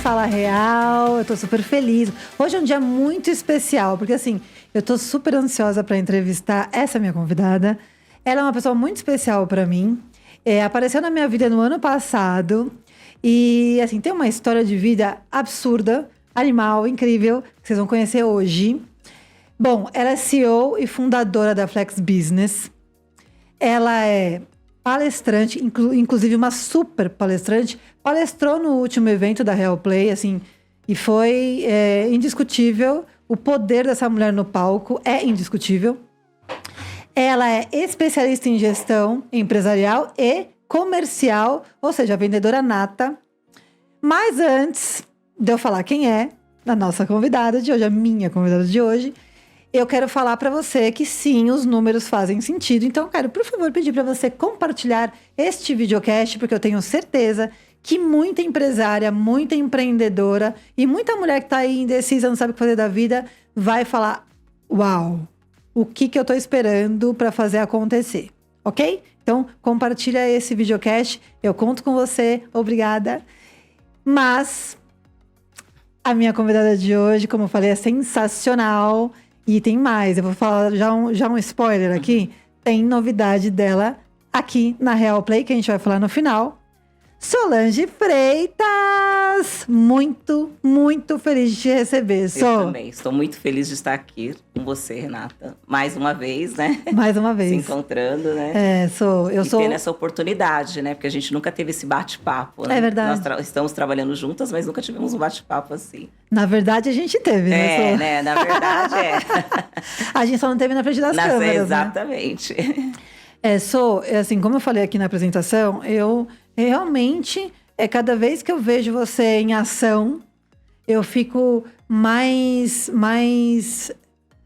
Fala Real. Eu tô super feliz. Hoje é um dia muito especial, porque assim, eu tô super ansiosa para entrevistar essa minha convidada. Ela é uma pessoa muito especial para mim. Apareceu na minha vida no ano passado. E assim, tem uma história de vida absurda, animal, incrível, que vocês vão conhecer hoje. Bom, ela é CEO e fundadora da Flex Business. Ela é palestrante, inclusive uma super palestrante. Palestrou no último evento da Real Play, assim, e foi indiscutível. O poder dessa mulher no palco é indiscutível. Ela é especialista em gestão empresarial e comercial, ou seja, vendedora nata. Mas antes de eu falar quem é a nossa convidada de hoje, a minha convidada de hoje, eu quero falar para você que sim, os números fazem sentido. Então, eu quero, por favor, pedir para você compartilhar este videocast, porque eu tenho certeza que muita empresária, muita empreendedora e muita mulher que está aí indecisa, não sabe o que fazer da vida, vai falar: uau, o que eu tô esperando para fazer acontecer, ok? Então, compartilha esse videocast, eu conto com você, obrigada. Mas a minha convidada de hoje, como eu falei, é sensacional. E tem mais, eu vou falar já um spoiler aqui. Tem novidade dela aqui na Real Play, que a gente vai falar no final. Solange Freitas! Muito, muito feliz de te receber, Eu também, estou muito feliz de estar aqui com você, Renata. Mais uma vez, né? Mais uma vez. Se encontrando, né? Eu sou... tendo essa oportunidade, né? Porque a gente nunca teve esse bate-papo, né? É verdade. Nós estamos trabalhando juntas, mas nunca tivemos um bate-papo assim. Na verdade, a gente teve, né? né? Na verdade, A gente só não teve na frente das câmeras, exatamente. Né? Assim, como eu falei aqui na apresentação, eu realmente, cada vez que eu vejo você em ação, eu fico mais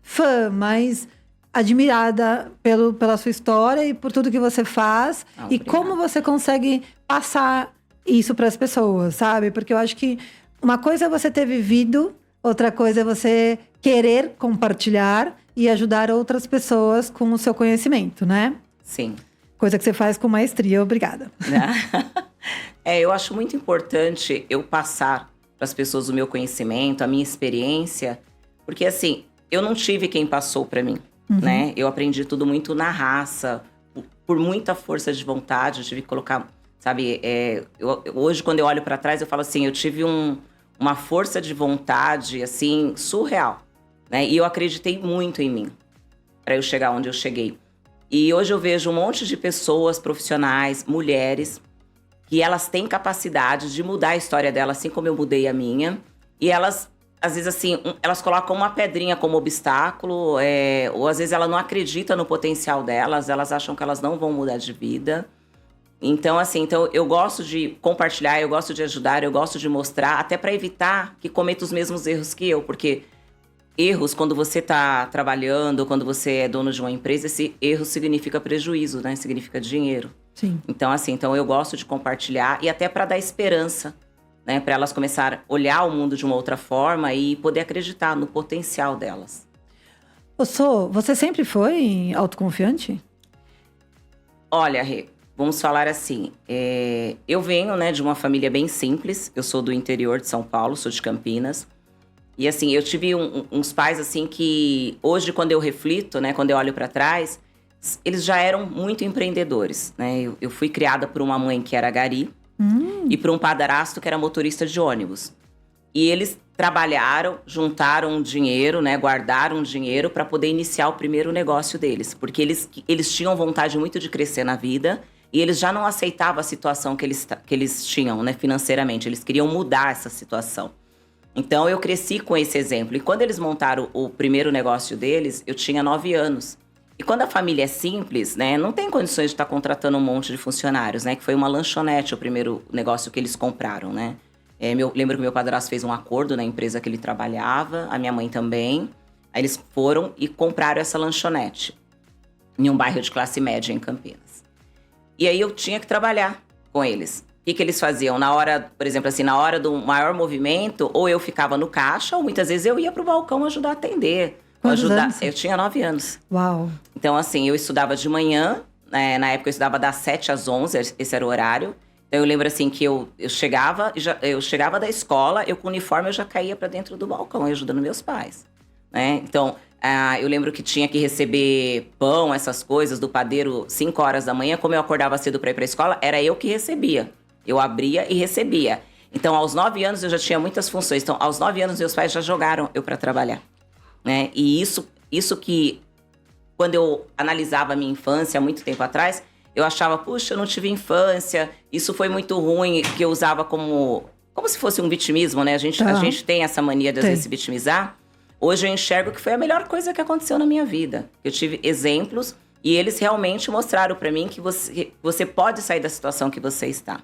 fã, mais admirada pela sua história e por tudo que você faz. E como você consegue passar isso para as pessoas, sabe? Porque eu acho que uma coisa é você ter vivido, outra coisa é você querer compartilhar e ajudar outras pessoas com o seu conhecimento, né? Sim. Coisa que você faz com maestria, obrigada. Eu acho muito importante eu passar para as pessoas o meu conhecimento, a minha experiência, porque assim, eu não tive quem passou para mim, né? Eu aprendi tudo muito na raça, por muita força de vontade, eu tive que colocar, sabe? Hoje, quando eu olho para trás, eu falo assim, eu tive uma força de vontade, assim, surreal, né? E eu acreditei muito em mim, para eu chegar onde eu cheguei. E hoje eu vejo um monte de pessoas profissionais, mulheres, que elas têm capacidade de mudar a história delas, assim como eu mudei a minha. E elas, às vezes assim, elas colocam uma pedrinha como obstáculo, ou às vezes ela não acredita no potencial delas, elas acham que elas não vão mudar de vida. Então, assim, eu gosto de compartilhar, eu gosto de ajudar, eu gosto de mostrar, até para evitar que cometa os mesmos erros que eu, porque erros, quando você está trabalhando, quando você é dono de uma empresa, esse erro significa prejuízo, né? Significa dinheiro. Sim. Então eu gosto de compartilhar e até para dar esperança, né? Para elas começarem a olhar o mundo de uma outra forma e poder acreditar no potencial delas. Você sempre foi autoconfiante? Olha, Rê, vamos falar assim. Eu venho, né, de uma família bem simples. Eu sou do interior de São Paulo, sou de Campinas. E assim, eu tive uns pais assim que hoje, quando eu reflito, né, quando eu olho para trás, eles já eram muito empreendedores, né? Eu fui criada por uma mãe que era gari e por um padrasto que era motorista de ônibus. E eles trabalharam, juntaram dinheiro, né, guardaram dinheiro para poder iniciar o primeiro negócio deles, porque eles tinham vontade muito de crescer na vida e eles já não aceitavam a situação que eles tinham, né, financeiramente. Eles queriam mudar essa situação. Então, eu cresci com esse exemplo. E quando eles montaram o primeiro negócio deles, eu tinha 9 anos. E quando a família é simples, né, não tem condições de estar contratando um monte de funcionários, né? Que foi uma lanchonete o primeiro negócio que eles compraram, né? Lembro que meu padrasto fez um acordo na empresa que ele trabalhava, a minha mãe também. Aí eles foram e compraram essa lanchonete em um bairro de classe média em Campinas. E aí eu tinha que trabalhar com eles. O que eles faziam? Na hora, por exemplo, assim, na hora do maior movimento, ou eu ficava no caixa, ou muitas vezes eu ia pro balcão ajudar a atender. Quantos anos? Eu tinha 9 anos. Uau! Então, assim, eu estudava de manhã, né? Na época eu estudava das 7 às 11, esse era o horário. Então, Então eu lembro assim que eu chegava, eu chegava da escola, eu com o uniforme eu já caía para dentro do balcão, ajudando meus pais, né? Então eu lembro que tinha que receber pão, essas coisas do padeiro 5 horas da manhã. Como eu acordava cedo para ir para a escola, era eu que recebia. Eu abria e recebia. Então aos 9 anos eu já tinha muitas funções. Então aos 9 anos meus pais já jogaram eu para trabalhar, né? E isso que quando eu analisava a minha infância há muito tempo atrás, eu achava, puxa, eu não tive infância, isso foi muito ruim, que eu usava como se fosse um vitimismo, né? A gente tem essa mania de às vezes se vitimizar. Hoje eu enxergo que foi a melhor coisa que aconteceu na minha vida. Eu tive exemplos e eles realmente mostraram pra mim que você pode sair da situação que você está.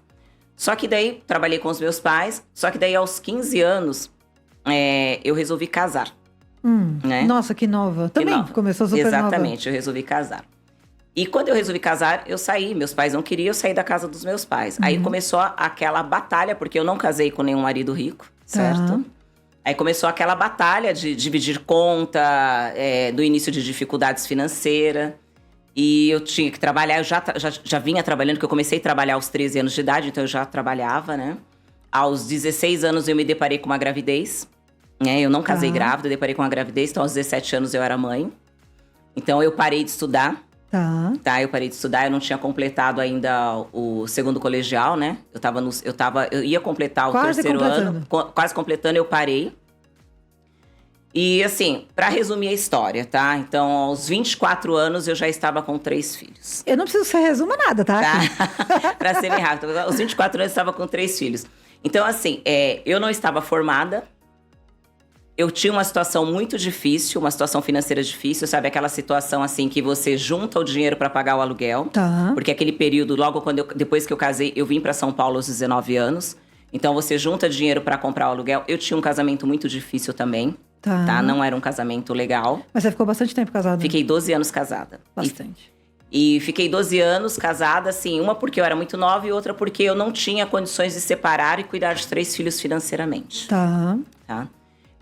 Só que daí, trabalhei com os meus pais, só que daí aos 15 anos, eu resolvi casar. Né? Nossa, que nova. Também começou super nova. Exatamente, eu resolvi casar. E quando eu resolvi casar, eu saí. Meus pais não queriam, eu saí da casa dos meus pais. Aí começou aquela batalha, porque eu não casei com nenhum marido rico, certo? Aí começou aquela batalha de dividir conta, do início de dificuldades financeiras. E eu tinha que trabalhar, eu já vinha trabalhando, porque eu comecei a trabalhar aos 13 anos de idade, então eu já trabalhava, né? Aos 16 anos eu me deparei com uma gravidez. Eu não casei grávida, eu deparei com uma gravidez, então aos 17 anos eu era mãe. Então eu parei de estudar. Eu parei de estudar, eu não tinha completado ainda o segundo colegial, né? Eu ia completar o terceiro ano, quase completando, eu parei. E assim, pra resumir a história, tá? Então, aos 24 anos eu já estava com 3 filhos. Eu não preciso que você resuma nada, tá? Pra ser bem rápido. Aos 24 anos eu estava com 3 filhos. Então, assim, eu não estava formada. Eu tinha uma situação muito difícil, uma situação financeira difícil, sabe? Aquela situação, assim, que você junta o dinheiro para pagar o aluguel. Porque aquele período, logo depois que eu casei, eu vim para São Paulo aos 19 anos. Então, você junta dinheiro para comprar o aluguel. Eu tinha um casamento muito difícil também, tá? Não era um casamento legal. Mas você ficou bastante tempo casada? Fiquei 12 anos casada. Bastante. E fiquei 12 anos casada, assim, uma porque eu era muito nova e outra porque eu não tinha condições de separar e cuidar de 3 filhos financeiramente. Tá?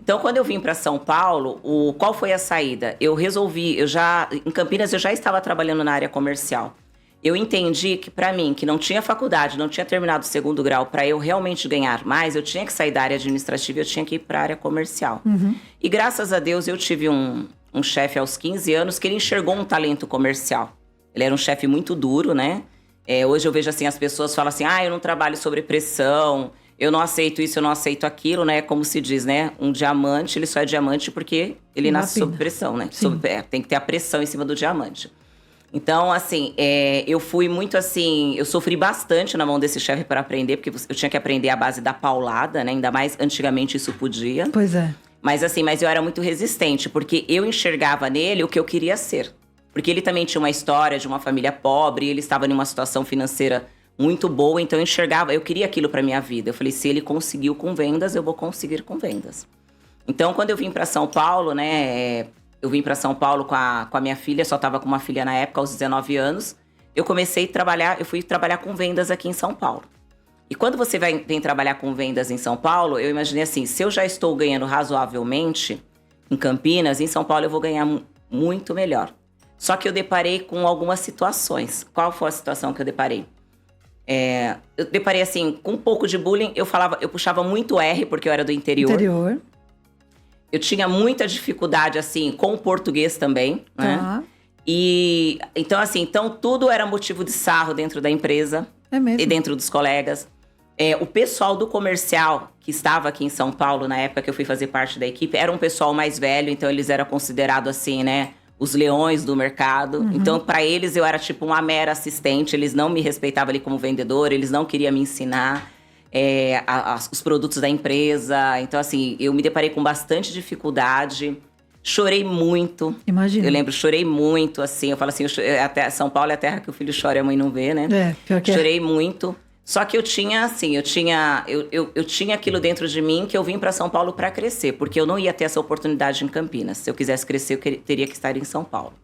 Então, quando eu vim para São Paulo, qual foi a saída? Eu resolvi, em Campinas eu já estava trabalhando na área comercial. Eu entendi que para mim, que não tinha faculdade, não tinha terminado o segundo grau, para eu realmente ganhar mais, eu tinha que sair da área administrativa e eu tinha que ir para a área comercial. E graças a Deus eu tive um chefe aos 15 anos que ele enxergou um talento comercial. Ele era um chefe muito duro, né? Hoje eu vejo assim, as pessoas falam assim, eu não trabalho sob pressão, eu não aceito isso, eu não aceito aquilo, né? Como se diz, né? Um diamante, ele só é diamante porque ele nasce sob pressão, né? Tem que ter a pressão em cima do diamante. Então, assim, eu fui muito assim... Eu sofri bastante na mão desse chefe para aprender, porque eu tinha que aprender a base da paulada, né? Ainda mais, antigamente, isso podia. Pois é. Mas assim, eu era muito resistente, porque eu enxergava nele o que eu queria ser. Porque ele também tinha uma história de uma família pobre, ele estava em uma situação financeira muito boa, então eu queria aquilo para minha vida. Eu falei, se ele conseguiu com vendas, eu vou conseguir com vendas. Então, quando eu vim para São Paulo, né, eu vim para São Paulo com a minha filha, só estava com uma filha na época, aos 19 anos. Eu fui trabalhar com vendas aqui em São Paulo. E quando você vem trabalhar com vendas em São Paulo, eu imaginei assim, se eu já estou ganhando razoavelmente em Campinas, em São Paulo eu vou ganhar muito melhor. Só que eu deparei com algumas situações. Qual foi a situação que eu deparei? Eu deparei assim, com um pouco de bullying. Eu puxava muito R, porque eu era do interior. Eu tinha muita dificuldade, assim, com o português também, né? E, então tudo era motivo de sarro dentro da empresa. E dentro dos colegas. O pessoal do comercial, que estava aqui em São Paulo, na época que eu fui fazer parte da equipe, era um pessoal mais velho, então eles eram considerados, assim, né? Os leões do mercado. Então, para eles, eu era tipo uma mera assistente. Eles não me respeitavam ali como vendedor. Eles não queriam me ensinar os produtos da empresa. Então, assim, eu me deparei com bastante dificuldade. Chorei muito. Imagina. Eu lembro, chorei muito, assim. Eu falo assim, São Paulo é a terra que o filho chora e a mãe não vê, né? Pior que chorei muito. Só que eu tinha, assim, eu tinha aquilo dentro de mim que eu vim para São Paulo para crescer. Porque eu não ia ter essa oportunidade em Campinas. Se eu quisesse crescer, eu teria que estar em São Paulo.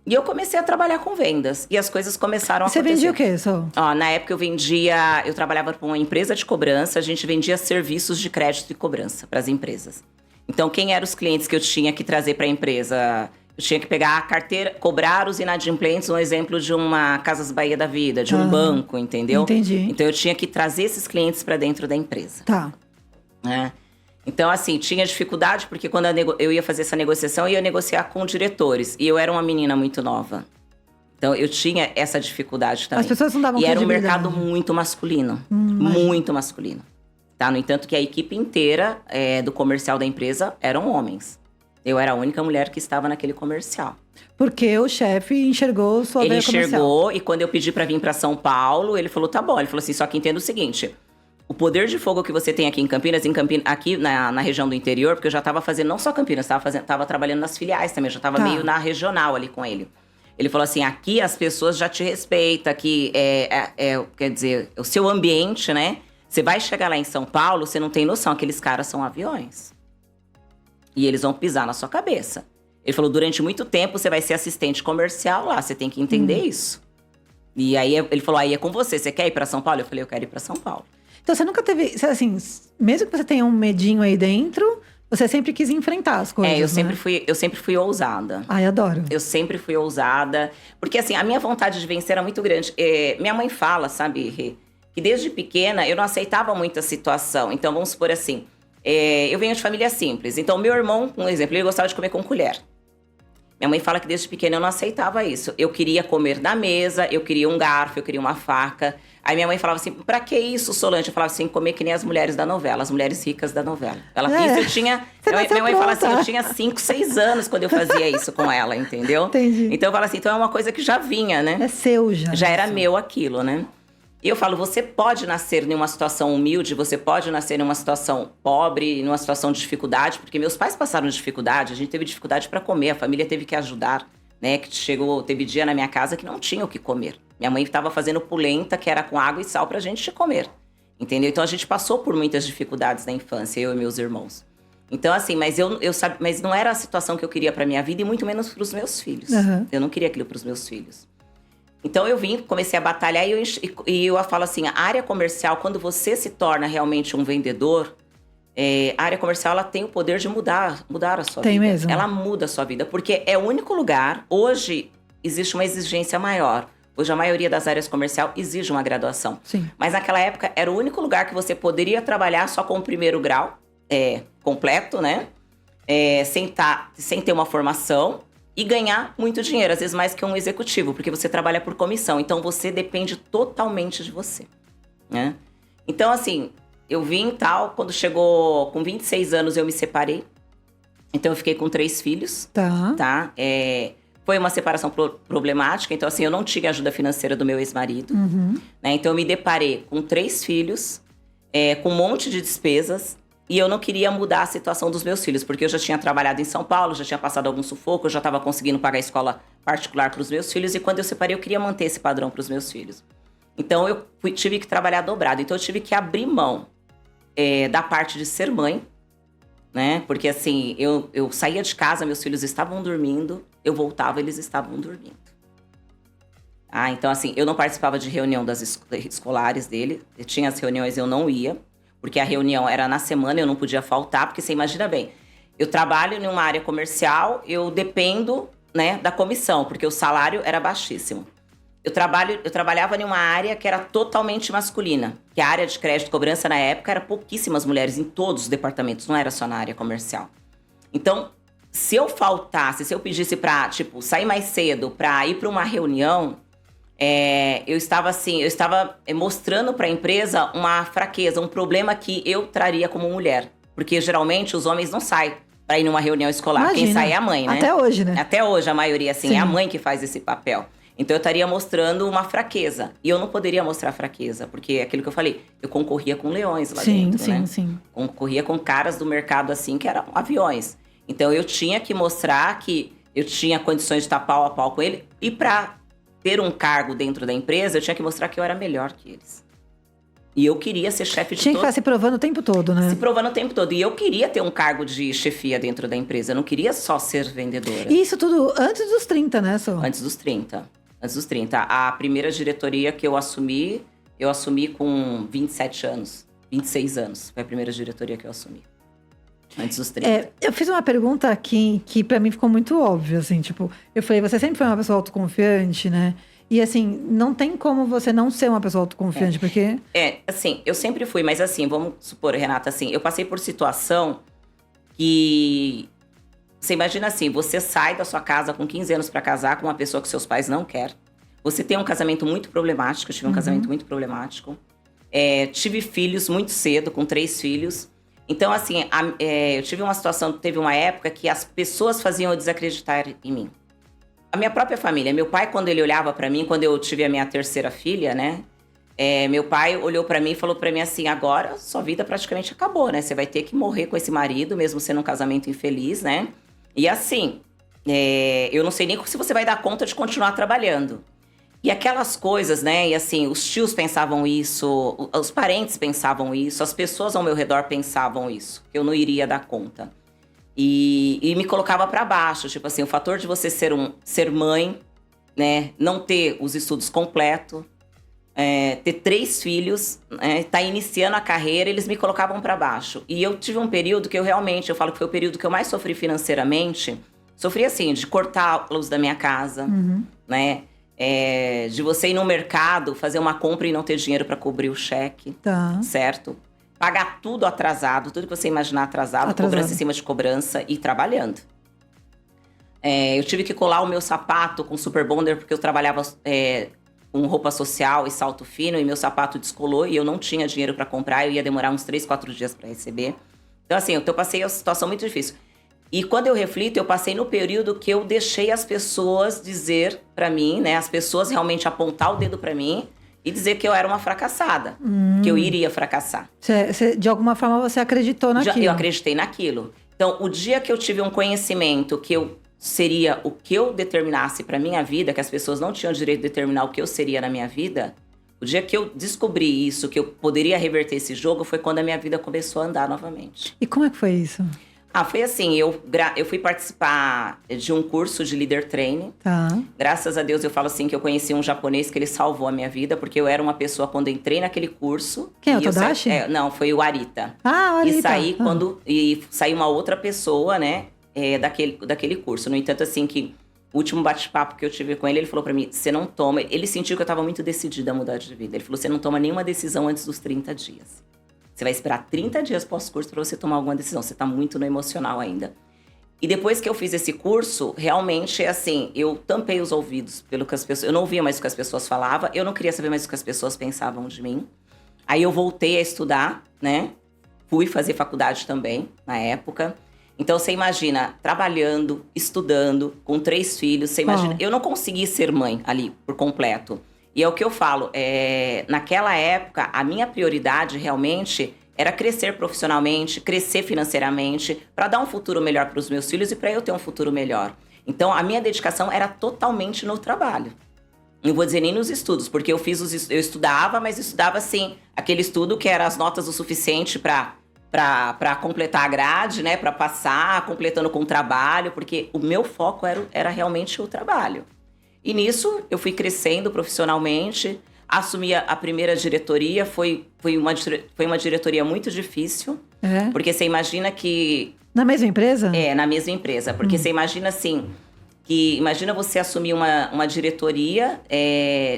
E eu comecei a trabalhar com vendas. E as coisas começaram a acontecer. Você vendia o quê, Sol? Na época eu trabalhava para uma empresa de cobrança. A gente vendia serviços de crédito e cobrança para as empresas. Então, quem eram os clientes que eu tinha que trazer para a empresa? Eu tinha que pegar a carteira, cobrar os inadimplentes, um exemplo de uma Casas Bahia da Vida, de um banco, entendeu? Entendi. Então eu tinha que trazer esses clientes para dentro da empresa. Tá. Né? Então, assim, tinha dificuldade, porque quando eu ia fazer essa negociação, eu ia negociar com diretores. E eu era uma menina muito nova. Então, eu tinha essa dificuldade também. As pessoas não davam E era um credibilidade. mercado muito masculino. Muito masculino. Tá? No entanto, que a equipe inteira do comercial da empresa eram homens. Eu era a única mulher que estava naquele comercial. Porque o chefe enxergou sua veia comercial. Ele enxergou, e quando eu pedi para vir para São Paulo, ele falou, tá bom. Ele falou assim, só que entenda o seguinte... O poder de fogo que você tem aqui em Campinas, aqui na região do interior, porque eu já estava fazendo, não só Campinas, tava trabalhando nas filiais também, eu já estava meio na regional ali com ele. Ele falou assim, aqui as pessoas já te respeitam, aqui quer dizer, o seu ambiente, né? Você vai chegar lá em São Paulo, você não tem noção, aqueles caras são aviões. E eles vão pisar na sua cabeça. Ele falou, durante muito tempo você vai ser assistente comercial lá, você tem que entender isso. E aí ele falou, aí é com você quer ir para São Paulo? Eu falei, eu quero ir para São Paulo. Então, você nunca teve, assim, mesmo que você tenha um medinho aí dentro, você sempre quis enfrentar as coisas, eu sempre fui ousada. Ai, adoro. Eu sempre fui ousada. Porque, assim, a minha vontade de vencer era muito grande. Minha mãe fala, sabe, Rê, que desde pequena eu não aceitava muito a situação. Então, vamos supor assim, eu venho de família simples. Então, meu irmão, um exemplo, ele gostava de comer com colher. Minha mãe fala que desde pequena eu não aceitava isso. Eu queria comer na mesa, eu queria um garfo, eu queria uma faca. Aí minha mãe falava assim, pra que isso, Solange? Eu falava assim, comer que nem as mulheres da novela, as mulheres ricas da novela. Isso eu tinha... Minha mãe fala assim, eu tinha 5, 6 anos quando eu fazia isso com ela, entendeu? Entendi. Então eu falo assim, então é uma coisa que já vinha, né? É seu já. Já era meu aquilo, né? E eu falo, você pode nascer em uma situação humilde, você pode nascer em uma situação pobre, numa situação de dificuldade, porque meus pais passaram dificuldade, a gente teve dificuldade para comer, a família teve que ajudar, né? Teve dia na minha casa que não tinha o que comer. Minha mãe estava fazendo polenta, que era com água e sal pra gente comer, entendeu? Então a gente passou por muitas dificuldades na infância, eu e meus irmãos. Então assim, mas não era a situação que eu queria pra minha vida e muito menos pros meus filhos. Uhum. Eu não queria aquilo pros meus filhos. Então eu comecei a batalhar e eu falo assim, a área comercial, quando você se torna realmente um vendedor, a área comercial ela tem o poder de mudar a sua vida. Tem mesmo. Ela muda a sua vida, porque é o único lugar, hoje existe uma exigência maior. Hoje a maioria das áreas comercial exige uma graduação. Sim. Mas naquela época era o único lugar que você poderia trabalhar só com o primeiro grau completo, né? Sem ter uma formação. E ganhar muito dinheiro, às vezes mais que um executivo, porque você trabalha por comissão. Então, você depende totalmente de você, né? Então, assim, eu vim tal, quando chegou com 26 anos, eu me separei. Então, eu fiquei com 3 filhos, tá? Foi uma separação problemática. Então, assim, eu não tinha ajuda financeira do meu ex-marido. Uhum. Né? Então, eu me deparei com 3 filhos, com um monte de despesas. E eu não queria mudar a situação dos meus filhos, porque eu já tinha trabalhado em São Paulo, já tinha passado algum sufoco, eu já estava conseguindo pagar a escola particular para os meus filhos. E quando eu separei, eu queria manter esse padrão para os meus filhos. Então, eu tive que trabalhar dobrado. Então, eu tive que abrir mão da parte de ser mãe, né? Porque, assim, eu saía de casa, meus filhos estavam dormindo, eu voltava, eles estavam dormindo. Então, assim, eu não participava de reunião das escolares dele. Eu tinha as reuniões, eu não ia. Porque a reunião era na semana, eu não podia faltar, porque você imagina bem, eu trabalho em uma área comercial, eu dependo, né, da comissão, porque o salário era baixíssimo. Eu trabalhava em uma área que era totalmente masculina, que a área de crédito e cobrança na época era pouquíssimas mulheres em todos os departamentos, não era só na área comercial. Então, se eu faltasse, se eu pedisse pra, sair mais cedo pra ir pra uma reunião, eu estava mostrando para a empresa uma fraqueza, um problema que eu traria como mulher. Porque geralmente os homens não saem para ir numa reunião escolar. Imagina. Quem sai é a mãe, né? Até hoje, né? Até hoje a maioria, assim, Sim. é a mãe que faz esse papel. Então eu estaria mostrando uma fraqueza. E eu não poderia mostrar fraqueza, porque é aquilo que eu falei, eu concorria com leões lá dentro, né? Sim. Concorria com caras do mercado, assim, que eram aviões. Então eu tinha que mostrar que eu tinha condições de estar pau a pau com ele. E para ter um cargo dentro da empresa, eu tinha que mostrar que eu era melhor que eles. E eu queria ser chefe de Tinha que ficar se provando o tempo todo, né? Se provando o tempo todo. E eu queria ter um cargo de chefia dentro da empresa. Eu não queria só ser vendedora. E isso tudo antes dos 30, né, Sô? Antes dos 30. A primeira diretoria que eu assumi com 27 anos. 26 anos. Foi a primeira diretoria que eu assumi. Antes dos 30. Eu fiz uma pergunta aqui que pra mim ficou muito óbvia, assim, tipo, eu falei, você sempre foi uma pessoa autoconfiante, né? E assim, não tem como você não ser uma pessoa autoconfiante, porque... Assim, eu sempre fui, mas assim, vamos supor, Renata, assim, eu passei por situação que... Você imagina assim, você sai da sua casa com 15 anos pra casar com uma pessoa que seus pais não querem. Você tem um casamento muito problemático, eu tive um casamento muito problemático. Tive filhos muito cedo, com 3 filhos. Então, assim, eu tive uma situação, teve uma época que as pessoas faziam eu desacreditar em mim. A minha própria família. Meu pai, quando ele olhava pra mim, quando eu tive a minha terceira filha, né? Meu pai olhou pra mim e falou pra mim assim, agora sua vida praticamente acabou, né? Você vai ter que morrer com esse marido, mesmo sendo um casamento infeliz, né? E assim, eu não sei nem se você vai dar conta de continuar trabalhando. E aquelas coisas, né? E assim, os tios pensavam isso, os parentes pensavam isso, as pessoas ao meu redor pensavam isso, que eu não iria dar conta. E me colocava pra baixo, tipo assim, o fator de você ser mãe, né? Não ter os estudos completos, ter 3 filhos, tá iniciando a carreira, eles me colocavam pra baixo. E eu tive um período que eu falo que foi o período que eu mais sofri financeiramente. Sofri assim, de cortar a luz da minha casa, né? De você ir no mercado, fazer uma compra e não ter dinheiro pra cobrir o cheque, certo? Pagar tudo atrasado, tudo que você imaginar atrasado. Cobrança em cima de cobrança e trabalhando. Eu tive que colar o meu sapato com super bonder porque eu trabalhava com roupa social e salto fino e meu sapato descolou e eu não tinha dinheiro pra comprar, eu ia demorar uns 3, 4 dias pra receber. Então assim, eu passei uma situação muito difícil. E quando eu reflito, eu passei no período que eu deixei as pessoas dizer pra mim, né? As pessoas realmente apontar o dedo pra mim e dizer que eu era uma fracassada. Que eu iria fracassar. De alguma forma você acreditou naquilo. Eu acreditei naquilo. Então, o dia que eu tive um conhecimento que eu seria o que eu determinasse pra minha vida, que as pessoas não tinham direito de determinar o que eu seria na minha vida, o dia que eu descobri isso, que eu poderia reverter esse jogo, foi quando a minha vida começou a andar novamente. E como é que foi isso? Foi assim, eu fui participar de um curso de Leader Training. Graças a Deus, eu falo assim, que eu conheci um japonês que ele salvou a minha vida, porque eu era uma pessoa, quando entrei naquele curso... Quem é o Tadashi? Não, foi o Arita. O Arita. E saí e saiu uma outra pessoa, né, daquele curso. No entanto, assim, que o último bate-papo que eu tive com ele, ele falou pra mim, você não toma... Ele sentiu que eu tava muito decidida a mudar de vida. Ele falou, você não toma nenhuma decisão antes dos 30 dias. Você vai esperar 30 dias pós-curso para você tomar alguma decisão. Você tá muito no emocional ainda. E depois que eu fiz esse curso, realmente, assim, eu tampei os ouvidos pelo que as pessoas... Eu não ouvia mais o que as pessoas falavam. Eu não queria saber mais o que as pessoas pensavam de mim. Aí eu voltei a estudar, né? Fui fazer faculdade também, na época. Então, você imagina, trabalhando, estudando, com 3 filhos. Você imagina... Eu não consegui ser mãe ali, por completo. E é o que eu falo, naquela época, a minha prioridade realmente era crescer profissionalmente, crescer financeiramente, para dar um futuro melhor para os meus filhos e para eu ter um futuro melhor. Então, a minha dedicação era totalmente no trabalho. Não vou dizer nem nos estudos, porque eu estudava, mas estudava assim, aquele estudo que era as notas o suficiente para completar a grade, né, para passar, completando com o trabalho, porque o meu foco era realmente o trabalho. E nisso, eu fui crescendo profissionalmente, assumi a primeira diretoria, foi uma diretoria muito difícil, porque você imagina que... Na mesma empresa? Na mesma empresa, porque você imagina assim, imagina você assumir uma diretoria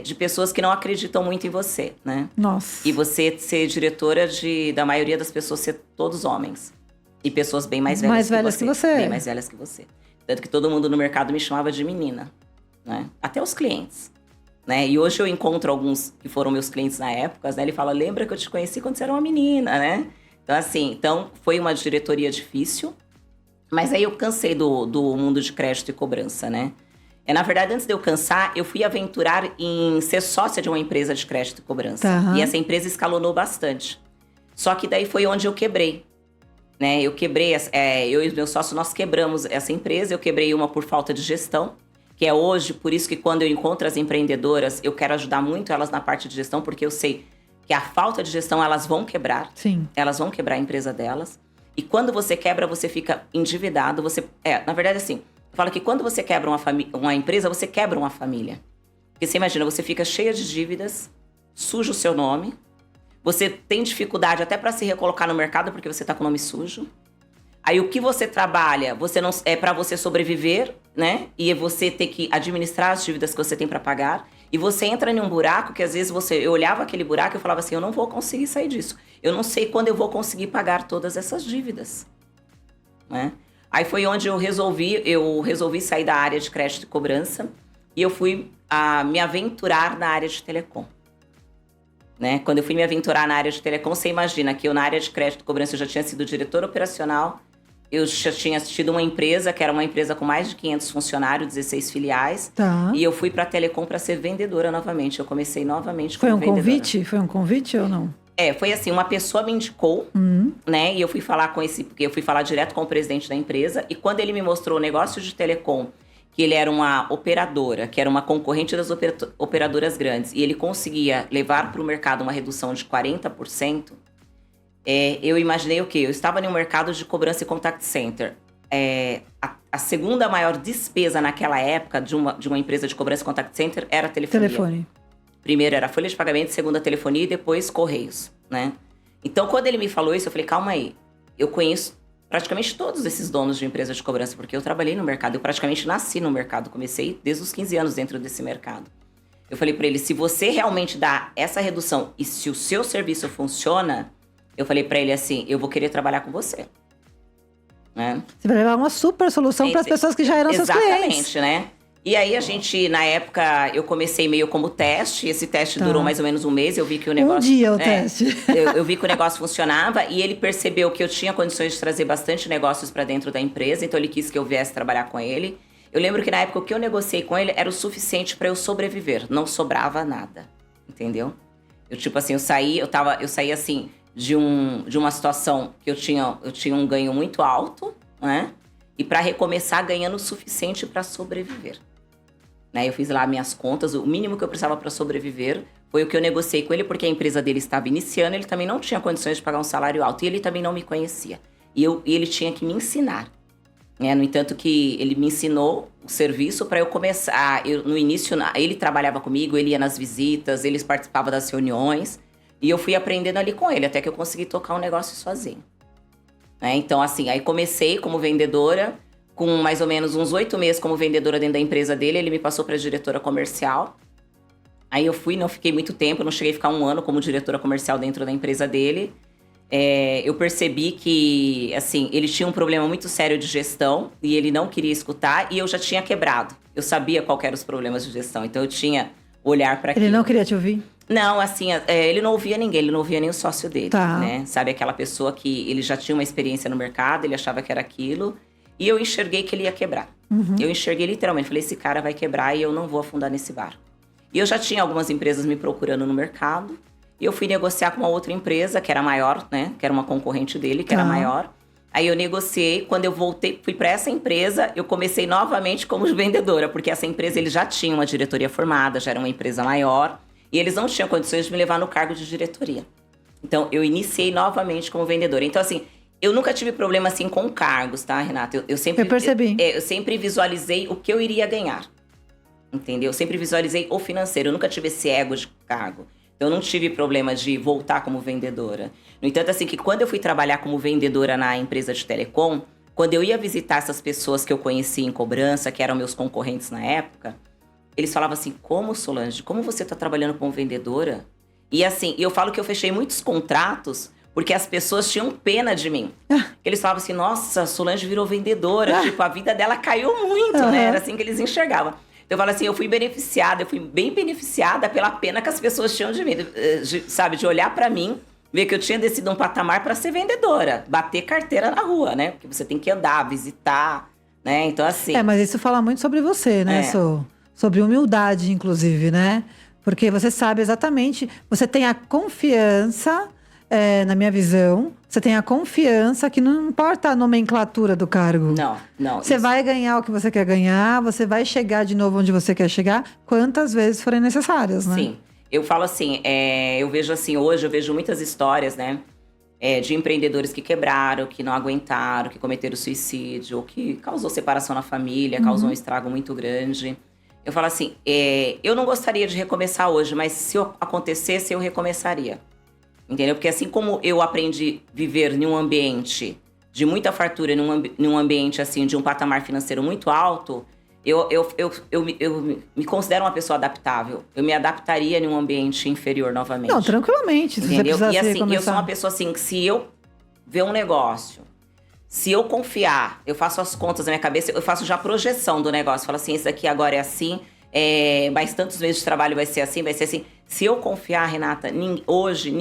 de pessoas que não acreditam muito em você, né? Nossa. E você ser diretora da maioria das pessoas ser todos homens. E pessoas bem mais velhas que você. Bem mais velhas que você. Tanto que todo mundo no mercado me chamava de menina. Né? Até os clientes, né? E hoje eu encontro alguns que foram meus clientes na época, né? Ele fala, lembra que eu te conheci quando você era uma menina, né? Então, assim, foi uma diretoria difícil, mas aí eu cansei do mundo de crédito e cobrança, né? Na verdade, antes de eu cansar, eu fui aventurar em ser sócia de uma empresa de crédito e cobrança. E essa empresa escalonou bastante. Só que daí foi onde eu quebrei, né? Eu e os meus sócios, nós quebramos essa empresa, eu quebrei uma por falta de gestão, que é hoje, por isso que quando eu encontro as empreendedoras, eu quero ajudar muito elas na parte de gestão, porque eu sei que a falta de gestão, elas vão quebrar. Sim. Elas vão quebrar a empresa delas. E quando você quebra, você fica endividado. Na verdade, assim, eu falo que quando você quebra uma empresa, você quebra uma família. Porque você imagina, você fica cheia de dívidas, suja o seu nome, você tem dificuldade até para se recolocar no mercado, porque você tá com o nome sujo. Aí o que você trabalha, você não é para você sobreviver, né? E é você ter que administrar as dívidas que você tem para pagar. E você entra em um buraco que às vezes eu olhava aquele buraco e eu falava assim, eu não vou conseguir sair disso. Eu não sei quando eu vou conseguir pagar todas essas dívidas, né? Aí foi onde eu resolvi sair da área de crédito e cobrança e eu fui me aventurar na área de telecom. Né? Quando eu fui me aventurar na área de telecom, você imagina que eu na área de crédito e cobrança eu já tinha sido diretor operacional, eu já tinha tido uma empresa, que era uma empresa com mais de 500 funcionários, 16 filiais. Tá. E eu fui para a telecom para ser vendedora novamente. Eu comecei novamente como vendedora. Foi um convite ou não? Foi assim, uma pessoa me indicou, né? E eu fui falar porque eu fui falar direto com o presidente da empresa. E quando ele me mostrou o negócio de telecom, que ele era uma operadora, que era uma concorrente das operadoras grandes, e ele conseguia levar para o mercado uma redução de 40%, eu imaginei o quê? Eu estava no mercado de cobrança e contact center. A segunda maior despesa naquela época de uma empresa de cobrança e contact center era a telefonia. Telefone. Primeiro era folha de pagamento, segunda telefonia e depois correios, né? Então, quando ele me falou isso, eu falei, calma aí, eu conheço praticamente todos esses donos de empresas de cobrança, porque eu trabalhei no mercado, eu praticamente nasci no mercado, comecei desde os 15 anos dentro desse mercado. Eu falei para ele, se você realmente dá essa redução e se o seu serviço funciona, eu falei para ele assim, eu vou querer trabalhar com você. Né? Você vai levar uma super solução para as pessoas que já eram seus clientes. Exatamente, né? E aí a gente, na época, eu comecei meio como teste. Esse teste durou mais ou menos um mês. Eu vi que o negócio... Um dia o teste. Eu vi que o negócio funcionava. E ele percebeu que eu tinha condições de trazer bastante negócios para dentro da empresa. Então ele quis que eu viesse trabalhar com ele. Eu lembro que na época o que eu negociei com ele era o suficiente para eu sobreviver. Não sobrava nada. Entendeu? Eu tipo assim, eu saí assim de uma situação que eu tinha um ganho muito alto, né? E para recomeçar ganhando o suficiente para sobreviver. Né? Eu fiz lá minhas contas, o mínimo que eu precisava para sobreviver foi o que eu negociei com ele, porque a empresa dele estava iniciando, ele também não tinha condições de pagar um salário alto e ele também não me conhecia. E ele tinha que me ensinar. Né? No entanto que ele me ensinou o serviço para eu começar. No início, ele trabalhava comigo, ele ia nas visitas, ele participava das reuniões e eu fui aprendendo ali com ele, até que eu consegui tocar um negócio sozinho. Né? Então, assim, aí comecei como vendedora. Com mais ou menos uns 8 meses como vendedora dentro da empresa dele, ele me passou para diretora comercial. Aí eu fui, não fiquei muito tempo, não cheguei a ficar 1 ano como diretora comercial dentro da empresa dele. Eu percebi que, assim, ele tinha um problema muito sério de gestão e ele não queria escutar e eu já tinha quebrado. Eu sabia qual eram os problemas de gestão, então eu tinha olhar para aquilo. Ele não queria te ouvir? Não, assim, ele não ouvia ninguém, ele não ouvia nem o sócio dele, tá. Né? Sabe, aquela pessoa que ele já tinha uma experiência no mercado, ele achava que era aquilo. E eu enxerguei que ele ia quebrar. Eu enxerguei literalmente. Falei, esse cara vai quebrar e eu não vou afundar nesse barco. E eu já tinha algumas empresas me procurando no mercado. E eu fui negociar com uma outra empresa, que era maior, né? Que era uma concorrente dele, que era maior. Aí eu negociei. Quando eu voltei, fui para essa empresa, eu comecei novamente como vendedora. Porque essa empresa, ele já tinha uma diretoria formada, já era uma empresa maior. E eles não tinham condições de me levar no cargo de diretoria. Então, eu iniciei novamente como vendedora. Então, assim... Eu nunca tive problema, assim, com cargos, tá, Renata? Eu percebi. Eu sempre visualizei o que eu iria ganhar, entendeu? Eu sempre visualizei o financeiro. Eu nunca tive esse ego de cargo. Então, eu não tive problema de voltar como vendedora. No entanto, assim, que quando eu fui trabalhar como vendedora na empresa de telecom, quando eu ia visitar essas pessoas que eu conhecia em cobrança, que eram meus concorrentes na época, eles falavam assim, como, Solange, como você tá trabalhando como vendedora? E assim, eu falo que eu fechei muitos contratos porque as pessoas tinham pena de mim. Eles falavam assim, nossa, Solange virou vendedora. Tipo, a vida dela caiu muito, né? Era assim que eles enxergavam. Então, eu falo assim, eu fui bem beneficiada pela pena que as pessoas tinham de mim. Sabe, de olhar pra mim, ver que eu tinha descido um patamar pra ser vendedora. Bater carteira na rua, né? Porque você tem que andar, visitar, né? Então, assim... mas isso fala muito sobre você, né, sobre humildade, inclusive, né? Porque você sabe exatamente... Você tem a confiança... na minha visão, você tem a confiança que não importa a nomenclatura do cargo. Não. Você vai ganhar o que você quer ganhar, você vai chegar de novo onde você quer chegar, quantas vezes forem necessárias, né? Sim. Eu falo assim, eu vejo assim, hoje eu vejo muitas histórias, né? De empreendedores que quebraram, que não aguentaram, que cometeram suicídio, ou que causou separação na família, causou um estrago muito grande. Eu falo assim, eu não gostaria de recomeçar hoje, mas se acontecesse, eu recomeçaria. Entendeu? Porque assim como eu aprendi a viver em um ambiente de muita fartura num ambiente assim, de um patamar financeiro muito alto, eu me considero uma pessoa adaptável. Eu me adaptaria em um ambiente inferior novamente. Não, tranquilamente. Se entendeu? Você E assim, começar. eu sou uma pessoa assim, que se eu ver um negócio, se eu confiar, eu faço as contas na minha cabeça, eu faço já a projeção do negócio. Falo assim, esse daqui agora é assim, mais tantos meses de trabalho vai ser assim, vai ser assim. Se eu confiar, Renata, hoje,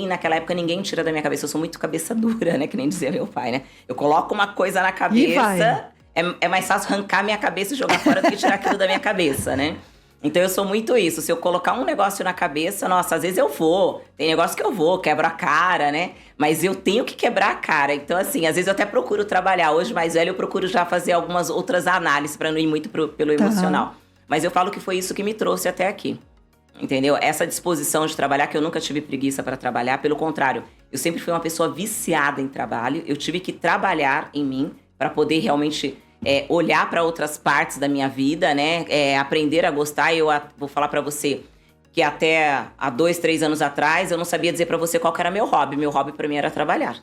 naquela época, ninguém tira da minha cabeça. Eu sou muito cabeça dura, né? Que nem dizia meu pai, né? Eu coloco uma coisa na cabeça, é mais fácil arrancar minha cabeça e jogar fora do que tirar aquilo da minha cabeça, né? Então eu sou muito isso. Se eu colocar um negócio na cabeça, nossa, às vezes eu vou. Tem negócio que eu vou, quebro a cara, né? Mas eu tenho que quebrar a cara. Então, assim, às vezes eu até procuro trabalhar. Hoje, mais velho, eu procuro já fazer algumas outras análises para não ir muito pelo emocional. Mas eu falo que foi isso que me trouxe até aqui. Entendeu? Essa disposição de trabalhar, que eu nunca tive preguiça para trabalhar. Pelo contrário, eu sempre fui uma pessoa viciada em trabalho. Eu tive que trabalhar em mim para poder realmente olhar para outras partes da minha vida, né? Aprender a gostar. Eu vou falar para você que até há 2, 3 anos atrás, eu não sabia dizer para você qual que era meu hobby. Meu hobby para mim era trabalhar.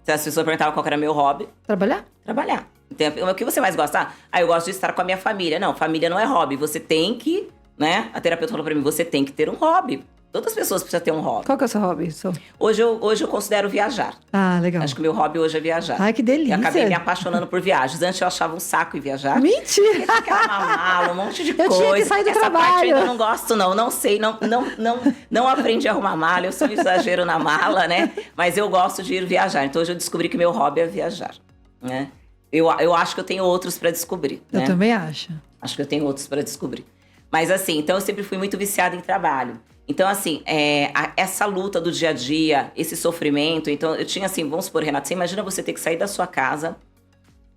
Se as pessoas perguntavam qual que era meu hobby... Trabalhar? Trabalhar. Então, o que você mais gosta? Eu gosto de estar com a minha família. Não, família não é hobby. Você tem que, né? A terapeuta falou pra mim, você tem que ter um hobby. Todas as pessoas precisam ter um hobby. Qual que é o seu hobby? Hoje eu considero viajar. Ah, legal. Acho que o meu hobby hoje é viajar. Ai, que delícia. Eu acabei me apaixonando por viagens. Antes eu achava um saco em viajar. Mentira! Porque fica uma mala, um monte de Eu coisa. tinha que sair do Essa trabalho. parte eu ainda não gosto, não. Não sei, não aprendi a arrumar mala. Eu sou um exagero na mala, né? Mas eu gosto de ir viajar. Então hoje eu descobri que meu hobby é viajar, né? Eu acho que eu tenho outros pra descobrir. Eu né? também acho. Acho que eu tenho outros pra descobrir. Mas assim, então eu sempre fui muito viciada em trabalho. Então, assim, essa luta do dia a dia, esse sofrimento. Então, eu tinha assim, vamos supor, Renata, você imagina você ter que sair da sua casa,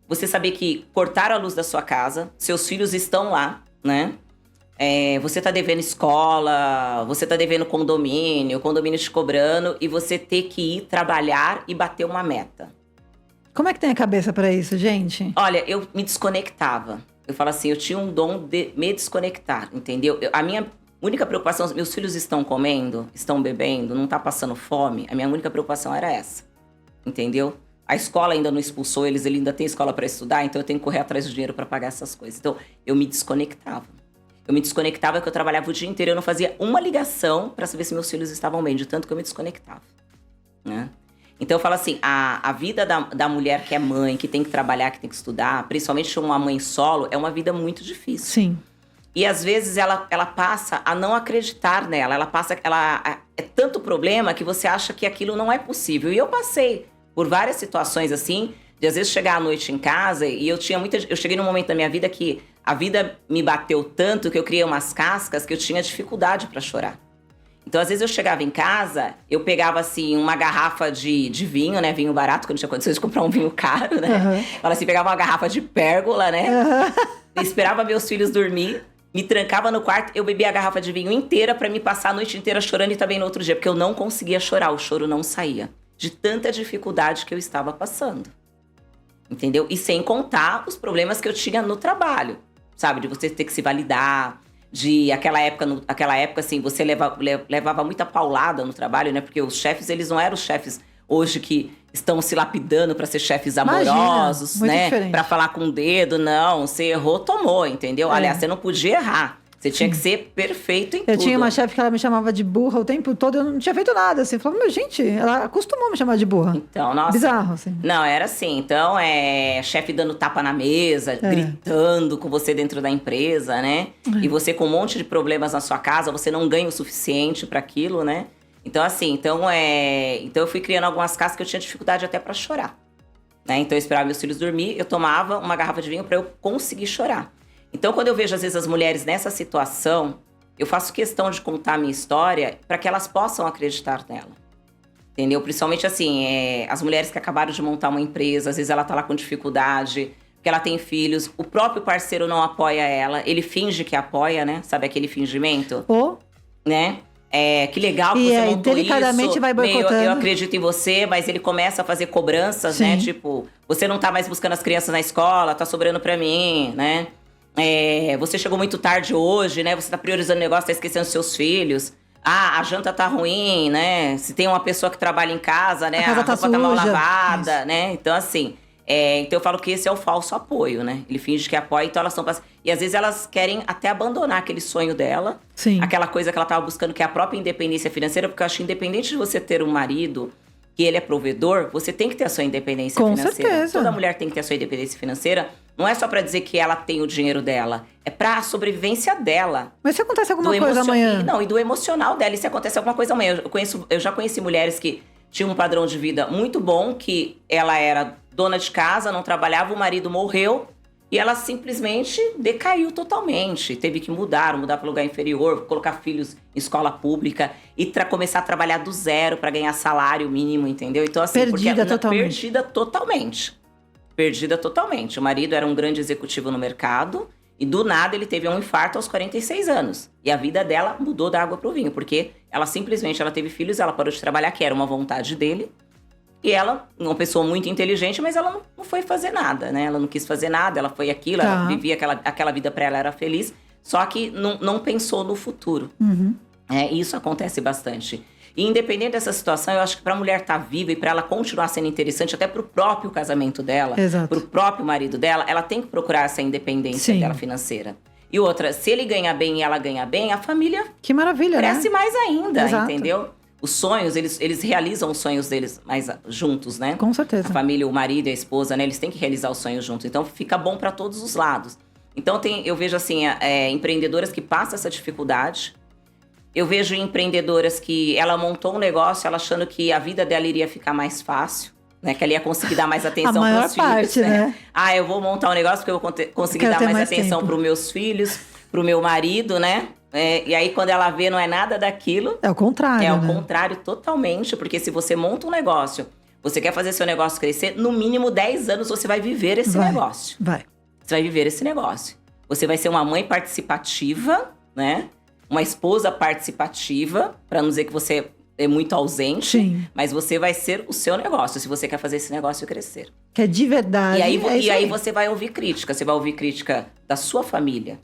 você saber que cortaram a luz da sua casa, seus filhos estão lá, né? Você tá devendo escola, você tá devendo condomínio, o condomínio te cobrando, e você ter que ir trabalhar e bater uma meta. Como é que tem a cabeça pra isso, gente? Olha, eu me desconectava. Eu falo assim, eu tinha um dom de me desconectar, entendeu? A minha única preocupação, meus filhos estão comendo, estão bebendo, não tá passando fome. A minha única preocupação era essa, entendeu? A escola ainda não expulsou eles, ele ainda tem escola para estudar, então eu tenho que correr atrás do dinheiro para pagar essas coisas. Então, eu me desconectava. Eu me desconectava porque eu trabalhava o dia inteiro, eu não fazia uma ligação para saber se meus filhos estavam bem, de tanto que eu me desconectava, né? Então, eu falo assim, a vida da mulher que é mãe, que tem que trabalhar, que tem que estudar, principalmente uma mãe solo, é uma vida muito difícil. Sim. E às vezes ela passa a não acreditar nela. É tanto problema que você acha que aquilo não é possível. E eu passei por várias situações assim, de às vezes chegar à noite em casa e eu cheguei num momento da minha vida que a vida me bateu tanto que eu criei umas cascas que eu tinha dificuldade para chorar. Então, às vezes eu chegava em casa, eu pegava assim uma garrafa de vinho, né? Vinho barato, que eu não tinha condições de comprar um vinho caro, né? Uhum. Fala assim, pegava uma garrafa de pérgola, né? Uhum. Esperava meus filhos dormir. Me trancava no quarto, eu bebia a garrafa de vinho inteira pra me passar a noite inteira chorando e também no outro dia. Porque eu não conseguia chorar, o choro não saía. De tanta dificuldade que eu estava passando. Entendeu? E sem contar os problemas que eu tinha no trabalho. Sabe? De você ter que se validar. Aquela época, assim, você levava muita paulada no trabalho, né? Porque os chefes, eles não eram os chefes hoje que estão se lapidando para ser chefes amorosos, muito né? diferente. Para falar com o dedo, não. Você errou, tomou, entendeu? Aliás, você não podia errar. Você tinha que ser perfeito em tudo. Eu tinha uma chefe que ela me chamava de burra o tempo todo, eu não tinha feito nada, assim. Eu falava, mas gente, ela acostumou me chamar de burra. Então, nossa. Bizarro, assim. Não, era assim. Então, chefe dando tapa na mesa, gritando com você dentro da empresa, né? E você com um monte de problemas na sua casa, você não ganha o suficiente para aquilo, né? Então, assim, então eu fui criando algumas casas que eu tinha dificuldade até para chorar, né? Então, eu esperava meus filhos dormir, eu tomava uma garrafa de vinho para eu conseguir chorar. Então, quando eu vejo, às vezes, as mulheres nessa situação, eu faço questão de contar a minha história para que elas possam acreditar nela. Entendeu? Principalmente, assim, as mulheres que acabaram de montar uma empresa, às vezes ela tá lá com dificuldade, porque ela tem filhos, o próprio parceiro não apoia ela, ele finge que apoia, né? Sabe aquele fingimento? Né? Que legal que você montou delicadamente isso. vai boicotando. Eu acredito em você, mas ele começa a fazer cobranças, né? Tipo, você não tá mais buscando as crianças na escola, tá sobrando pra mim, né? Você chegou muito tarde hoje, né? Você tá priorizando o negócio, tá esquecendo seus filhos. a janta tá ruim, né? Se tem uma pessoa que trabalha em casa, né? A casa tá roupa tá mal suja. lavada, Isso. né? Então, assim, então eu falo que esse é o falso apoio, né? Ele finge que apoia, então elas estão passando. E às vezes elas querem até abandonar aquele sonho dela. Sim. Aquela coisa que ela tava buscando, que é a própria independência financeira, porque eu acho que independente de você ter um marido que ele é provedor, você tem que ter a sua independência Com financeira. certeza. Toda mulher tem que ter a sua independência financeira. Não é só pra dizer que ela tem o dinheiro dela, é pra sobrevivência dela. Mas se acontece alguma coisa amanhã? E do emocional dela. E se acontece alguma coisa amanhã? Eu já conheci mulheres que tinham um padrão de vida muito bom, que ela era dona de casa, não trabalhava, o marido morreu e ela simplesmente decaiu totalmente. Teve que mudar para lugar inferior, colocar filhos em escola pública e começar a trabalhar do zero para ganhar salário mínimo, entendeu? Então, assim, Perdida totalmente. Perdida totalmente. O marido era um grande executivo no mercado e do nada ele teve um infarto aos 46 anos. E a vida dela mudou da água pro vinho, porque ela teve filhos, ela parou de trabalhar, que era uma vontade dele. E ela, uma pessoa muito inteligente, mas ela não foi fazer nada, né? Ela não quis fazer nada, ela foi aquilo, ela vivia aquela vida pra ela, era feliz. Só que não pensou no futuro. Uhum. E isso acontece bastante. E independente dessa situação, eu acho que pra mulher estar viva e pra ela continuar sendo interessante, até pro próprio casamento dela, Exato. pro próprio marido dela, ela tem que procurar essa independência dela financeira. E outra, se ele ganha bem e ela ganha bem, a família Que maravilha, cresce mais ainda, Exato. entendeu? Os sonhos, eles realizam os sonhos deles mais juntos, né? Com certeza. A família, o marido e a esposa, né? Eles têm que realizar os sonhos juntos. Então, fica bom para todos os lados. Então, eu vejo, assim, empreendedoras que passam essa dificuldade. Eu vejo empreendedoras que ela montou um negócio ela achando que a vida dela iria ficar mais fácil, né? Que ela ia conseguir dar mais atenção para os filhos, né? Eu vou montar um negócio porque eu vou conseguir dar mais atenção para os meus filhos, para o meu marido, né? E aí, quando ela vê, não é nada daquilo. É o contrário, É o contrário totalmente, porque se você monta um negócio, você quer fazer seu negócio crescer, no mínimo 10 anos você vai viver esse negócio. Você vai viver esse negócio. Você vai ser uma mãe participativa, né? Uma esposa participativa, para não dizer que você é muito ausente. Sim. Mas você vai ser o seu negócio, se você quer fazer esse negócio crescer. Que é de verdade. E aí você vai ouvir crítica. Você vai ouvir crítica da sua família.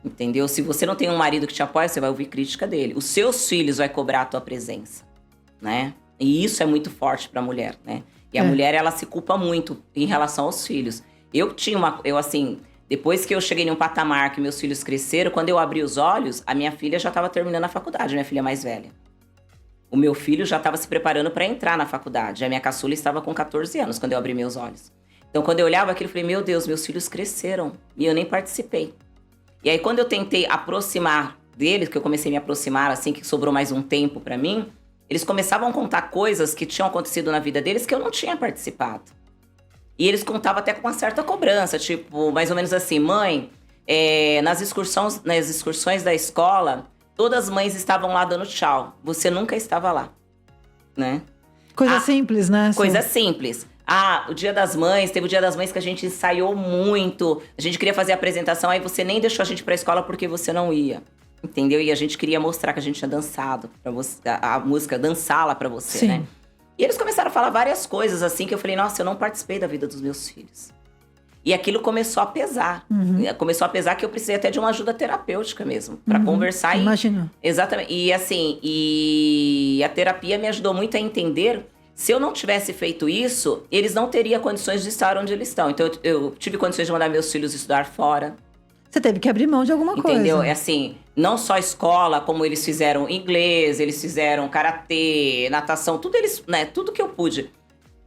Entendeu? Se você não tem um marido que te apoia, você vai ouvir crítica dele. Os seus filhos vai cobrar a tua presença, né? E isso é muito forte pra mulher, né? E a mulher, ela se culpa muito em relação aos filhos. Depois que eu cheguei num patamar que meus filhos cresceram, quando eu abri os olhos, a minha filha já estava terminando a faculdade, minha filha mais velha. O meu filho já estava se preparando para entrar na faculdade. A minha caçula estava com 14 anos quando eu abri meus olhos. Então, quando eu olhava aquilo, eu falei, meu Deus, meus filhos cresceram. E eu nem participei. E aí, quando eu tentei aproximar deles, que eu comecei a me aproximar, assim, que sobrou mais um tempo pra mim, eles começavam a contar coisas que tinham acontecido na vida deles que eu não tinha participado. E eles contavam até com uma certa cobrança, tipo, mais ou menos assim, mãe, nas excursões da escola, todas as mães estavam lá dando tchau. Você nunca estava lá, né? Coisa simples, né? Coisa simples. O Dia das Mães, teve o Dia das Mães que a gente ensaiou muito. A gente queria fazer a apresentação, aí você nem deixou a gente pra escola porque você não ia. Entendeu? E a gente queria mostrar que a gente tinha dançado pra você, a música, dançá-la pra você, né? E eles começaram a falar várias coisas assim, que eu falei, nossa, eu não participei da vida dos meus filhos. E aquilo começou a pesar. Começou a pesar que eu precisei até de uma ajuda terapêutica mesmo. Pra conversar. Imagina. Exatamente. E assim, a terapia me ajudou muito a entender... Se eu não tivesse feito isso, eles não teriam condições de estar onde eles estão. Então, eu tive condições de mandar meus filhos estudar fora. Você teve que abrir mão de alguma coisa. Entendeu? É assim, não só escola, como eles fizeram inglês, eles fizeram karatê, natação, tudo eles, né? Tudo que eu pude.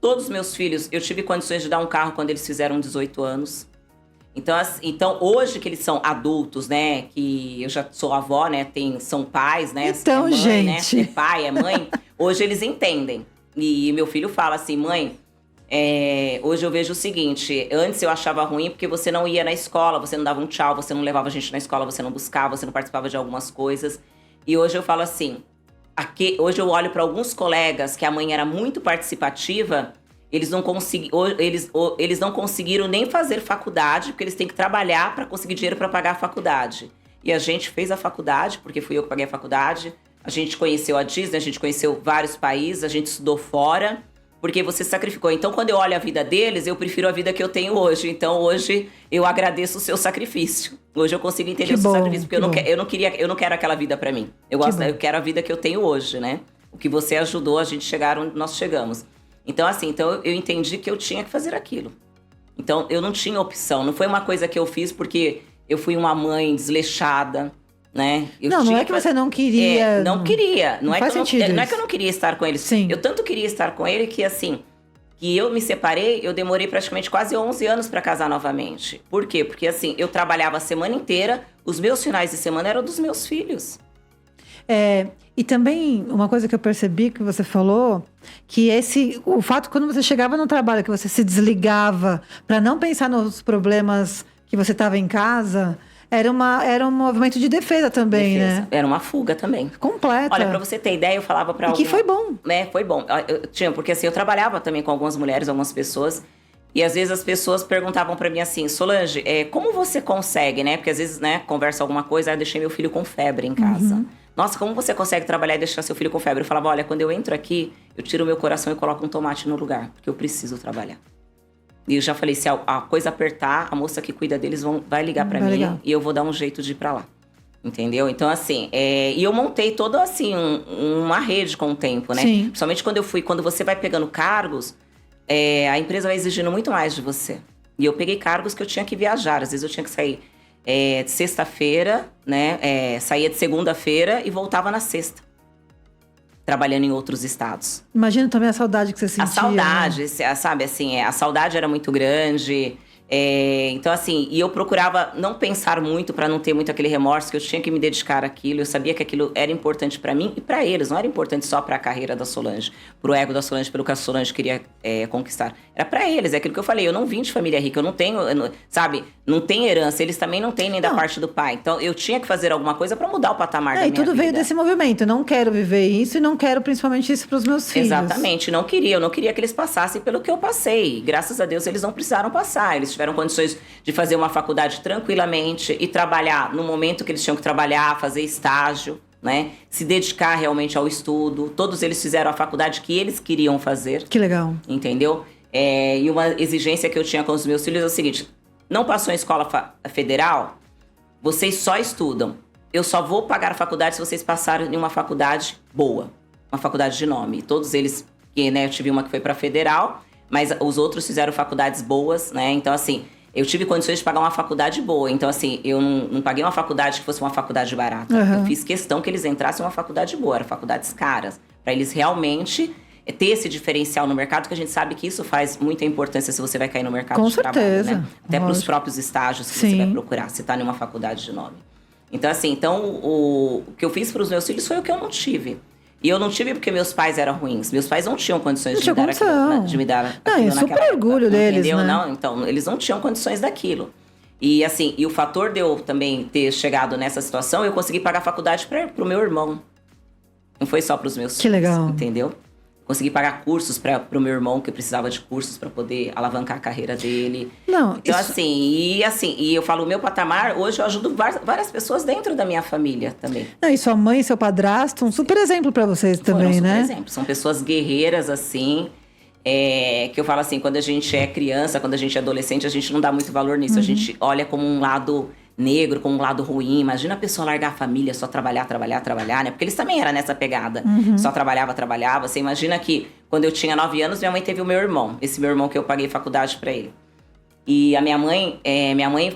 Todos os meus filhos, eu tive condições de dar um carro quando eles fizeram 18 anos. Então, hoje que eles são adultos, né? Que eu já sou avó, né? São pais, né? Então, mãe, gente... Né? É pai, é mãe. Hoje eles entendem. E meu filho fala assim, mãe, hoje eu vejo o seguinte, antes eu achava ruim porque você não ia na escola, você não dava um tchau, você não levava a gente na escola, você não buscava, você não participava de algumas coisas. E hoje eu falo assim, hoje eu olho para alguns colegas que a mãe era muito participativa, eles não conseguiram nem fazer faculdade, porque eles têm que trabalhar para conseguir dinheiro para pagar a faculdade. E a gente fez a faculdade, porque fui eu que paguei a faculdade. A gente conheceu a Disney, a gente conheceu vários países, a gente estudou fora. porque você sacrificou. Então, quando eu olho a vida deles, eu prefiro a vida que eu tenho hoje. Então, hoje, eu agradeço o seu sacrifício. Hoje eu consigo entender o seu sacrifício, porque eu não quero aquela vida pra mim. Eu quero a vida que eu tenho hoje, né? O que você ajudou a gente chegar onde nós chegamos. Então, assim, eu entendi que eu tinha que fazer aquilo. Então, eu não tinha opção. Não foi uma coisa que eu fiz porque eu fui uma mãe desleixada, né? Não é que você não queria. Não queria. Não é que eu não queria estar com ele. Sim. Eu tanto queria estar com ele que, assim, que eu me separei, eu demorei praticamente quase 11 anos para casar novamente. Por quê? Porque, assim, eu trabalhava a semana inteira, os meus finais de semana eram dos meus filhos. E também, uma coisa que eu percebi que você falou, que o fato quando você chegava no trabalho, que você se desligava para não pensar nos problemas que você estava em casa, era um movimento de defesa também, né? Era uma fuga também. Completa. Olha, pra você ter ideia, eu falava pra que foi bom. Né, foi bom. Porque assim, eu trabalhava também com algumas mulheres, algumas pessoas, e às vezes as pessoas perguntavam pra mim assim, Solange, como você consegue, né? Porque às vezes, né, conversa alguma coisa, eu deixei meu filho com febre em casa. Nossa, como você consegue trabalhar e deixar seu filho com febre? Eu falava, olha, quando eu entro aqui, eu tiro meu coração e coloco um tomate no lugar, porque eu preciso trabalhar. E eu já falei, se a coisa apertar, a moça que cuida deles vai ligar pra mim e eu vou dar um jeito de ir pra lá. Entendeu? Então, assim, e eu montei toda, assim, uma rede com o tempo, né? Sim. Principalmente quando você vai pegando cargos, a empresa vai exigindo muito mais de você. E eu peguei cargos que eu tinha que viajar. Às vezes eu tinha que sair de sexta-feira, né? Saía de segunda-feira e voltava na sexta. Trabalhando em outros estados. Imagina também a saudade que você sentia. A saudade, né? Sabe, assim, a saudade era muito grande. Então, assim, e eu procurava não pensar muito para não ter muito aquele remorso, que eu tinha que me dedicar àquilo. Eu sabia que aquilo era importante para mim e para eles. Não era importante só para a carreira da Solange, pro ego da Solange, pelo que a Solange queria conquistar. Era para eles, é aquilo que eu falei. Eu não vim de família rica, eu não tenho, sabe, não tem herança. Eles também não têm nem da parte do pai. Então, eu tinha que fazer alguma coisa para mudar o patamar da minha vida. E tudo veio desse movimento. Eu não quero viver isso e não quero principalmente isso para os meus filhos. Exatamente, eu não queria que eles passassem pelo que eu passei. E, graças a Deus, eles não precisaram passar. Eles tiveram condições de fazer uma faculdade tranquilamente e trabalhar no momento que eles tinham que trabalhar, fazer estágio, né? Se dedicar realmente ao estudo. Todos eles fizeram a faculdade que eles queriam fazer. Que legal. Entendeu? E uma exigência que eu tinha com os meus filhos é o seguinte: não passou em escola federal, vocês só estudam. Eu só vou pagar a faculdade se vocês passarem em uma faculdade boa. Uma faculdade de nome. Todos eles, né, eu tive uma que foi para federal, mas os outros fizeram faculdades boas, né? Então, assim, eu tive condições de pagar uma faculdade boa. Então, assim, eu não paguei uma faculdade que fosse uma faculdade barata. Eu fiz questão que eles entrassem em uma faculdade boa. Eram faculdades caras. Para eles realmente ter esse diferencial no mercado, que a gente sabe que isso faz muita importância se você vai cair no mercado de trabalho, né? Até para os próprios estágios que você vai procurar, se está em uma faculdade de nome. Então, assim, o que eu fiz para os meus filhos foi o que eu não tive. E eu não tive porque meus pais eram ruins. Meus pais não tinham condições de me dar aquilo é super orgulho deles, entendeu? Né? Não, então, eles não tinham condições daquilo. E assim, o fator de eu também ter chegado nessa situação, eu consegui pagar a faculdade pro meu irmão. Não foi só pros meus filhos. Que legal. Entendeu? Consegui pagar cursos pro meu irmão, que precisava de cursos para poder alavancar a carreira dele. Não, então, e eu falo, o meu patamar, hoje eu ajudo várias pessoas dentro da minha família também. Não, e sua mãe e seu padrasto, um super exemplo para vocês também, né? Super exemplo. São pessoas guerreiras, assim, que eu falo assim, quando a gente é criança, quando a gente é adolescente, a gente não dá muito valor nisso. A gente olha como um lado negro, como um lado ruim. Imagina a pessoa largar a família, só trabalhar, né? Porque eles também eram nessa pegada. Só trabalhava. Você imagina que quando eu tinha 9 anos, minha mãe teve o meu irmão. Esse meu irmão que eu paguei faculdade pra ele. E a minha mãe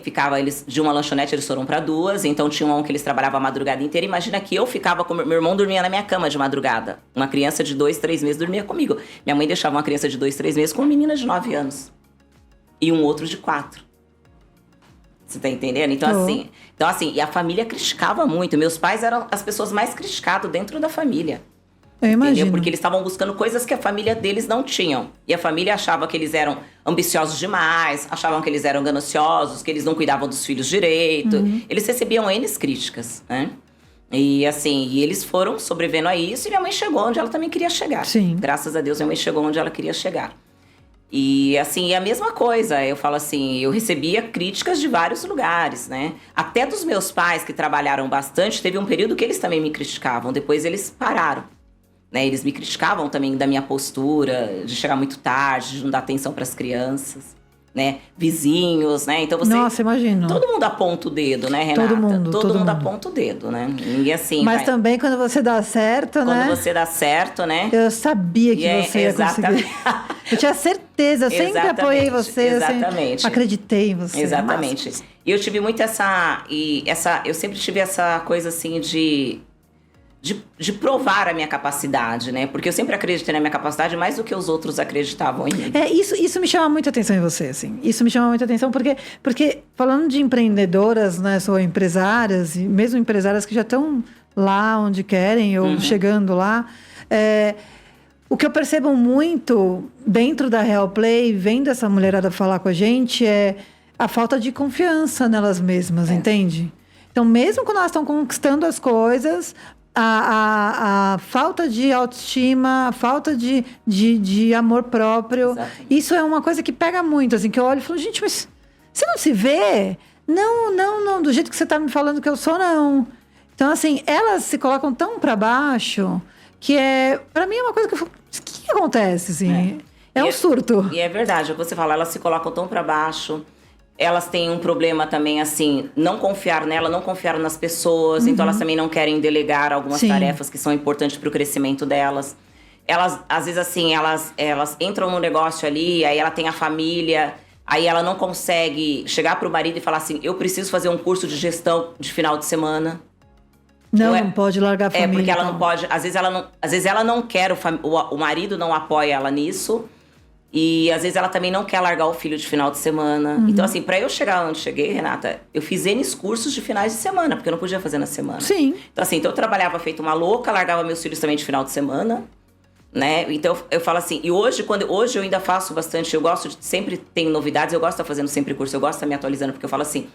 ficava, de uma lanchonete eles foram pra 2, então tinha um que eles trabalhavam a madrugada inteira. Imagina que eu ficava com meu irmão, dormia na minha cama de madrugada. Uma criança de 2, 3 meses dormia comigo. Minha mãe deixava uma criança de 2, 3 meses com uma menina de 9 anos. E um outro de 4. Você tá entendendo? Então, assim, e a família criticava muito. Meus pais eram as pessoas mais criticadas dentro da família. Eu imagino. Entendeu? Porque eles estavam buscando coisas que a família deles não tinham. E a família achava que eles eram ambiciosos demais, achavam que eles eram gananciosos, que eles não cuidavam dos filhos direito. Eles recebiam N críticas, né? E assim, eles foram sobrevivendo a isso e minha mãe chegou onde ela também queria chegar. Sim. Graças a Deus, minha mãe chegou onde ela queria chegar. E assim, é a mesma coisa, eu falo assim, eu recebia críticas de vários lugares, né? Até dos meus pais, que trabalharam bastante, teve um período que eles também me criticavam, depois eles pararam, né? Eles me criticavam também da minha postura, de chegar muito tarde, de não dar atenção para as crianças, né? Vizinhos, né? Então Nossa, imagino. Todo mundo aponta o dedo, né, Renata? Todo mundo aponta o dedo, né? Ninguém assim. Mas também quando você dá certo, né? Quando você dá certo, né? Eu sabia que você ia conseguir. Eu tinha certeza, eu sempre apoiei você. Exatamente. Acreditei em você. Exatamente. E eu tive muito eu sempre tive essa coisa assim de provar a minha capacidade, né? Porque eu sempre acreditei na minha capacidade mais do que os outros acreditavam em mim. Isso me chama muita atenção em você, assim. Isso me chama muita atenção porque falando de empreendedoras, né? Ou empresárias, e mesmo empresárias que já estão lá onde querem ou chegando lá. O que eu percebo muito dentro da Real Play, vendo essa mulherada falar com a gente, é a falta de confiança nelas mesmas, entende? Então, mesmo quando elas estão conquistando as coisas, a falta de autoestima, a falta de amor próprio, isso é uma coisa que pega muito, assim, que eu olho e falo, gente, mas você não se vê? Não, do jeito que você está me falando que eu sou, não. Então, assim, elas se colocam tão para baixo que para mim é uma coisa que eu falo, o que acontece, assim? É um surto. E é verdade, o que você fala, elas se colocam tão para baixo. Elas têm um problema também, assim, não confiar nela, não confiar nas pessoas. Então, elas também não querem delegar algumas tarefas que são importantes para o crescimento delas. Elas, às vezes, assim, elas entram no negócio ali, aí ela tem a família, aí ela não consegue chegar para o marido e falar assim, eu preciso fazer um curso de gestão de final de semana. Não pode largar a família. Porque ela não pode, às vezes ela não quer, o marido não apoia ela nisso. E às vezes ela também não quer largar o filho de final de semana. Então, assim, pra eu chegar onde cheguei, Renata, eu fiz N cursos de finais de semana, porque eu não podia fazer na semana. Sim. Então, assim, eu trabalhava feito uma louca, largava meus filhos também de final de semana, né? Então, eu falo assim, e hoje eu ainda faço bastante, eu gosto de, sempre tem novidades, eu gosto de estar fazendo sempre curso, eu gosto de estar me atualizando, porque eu falo assim,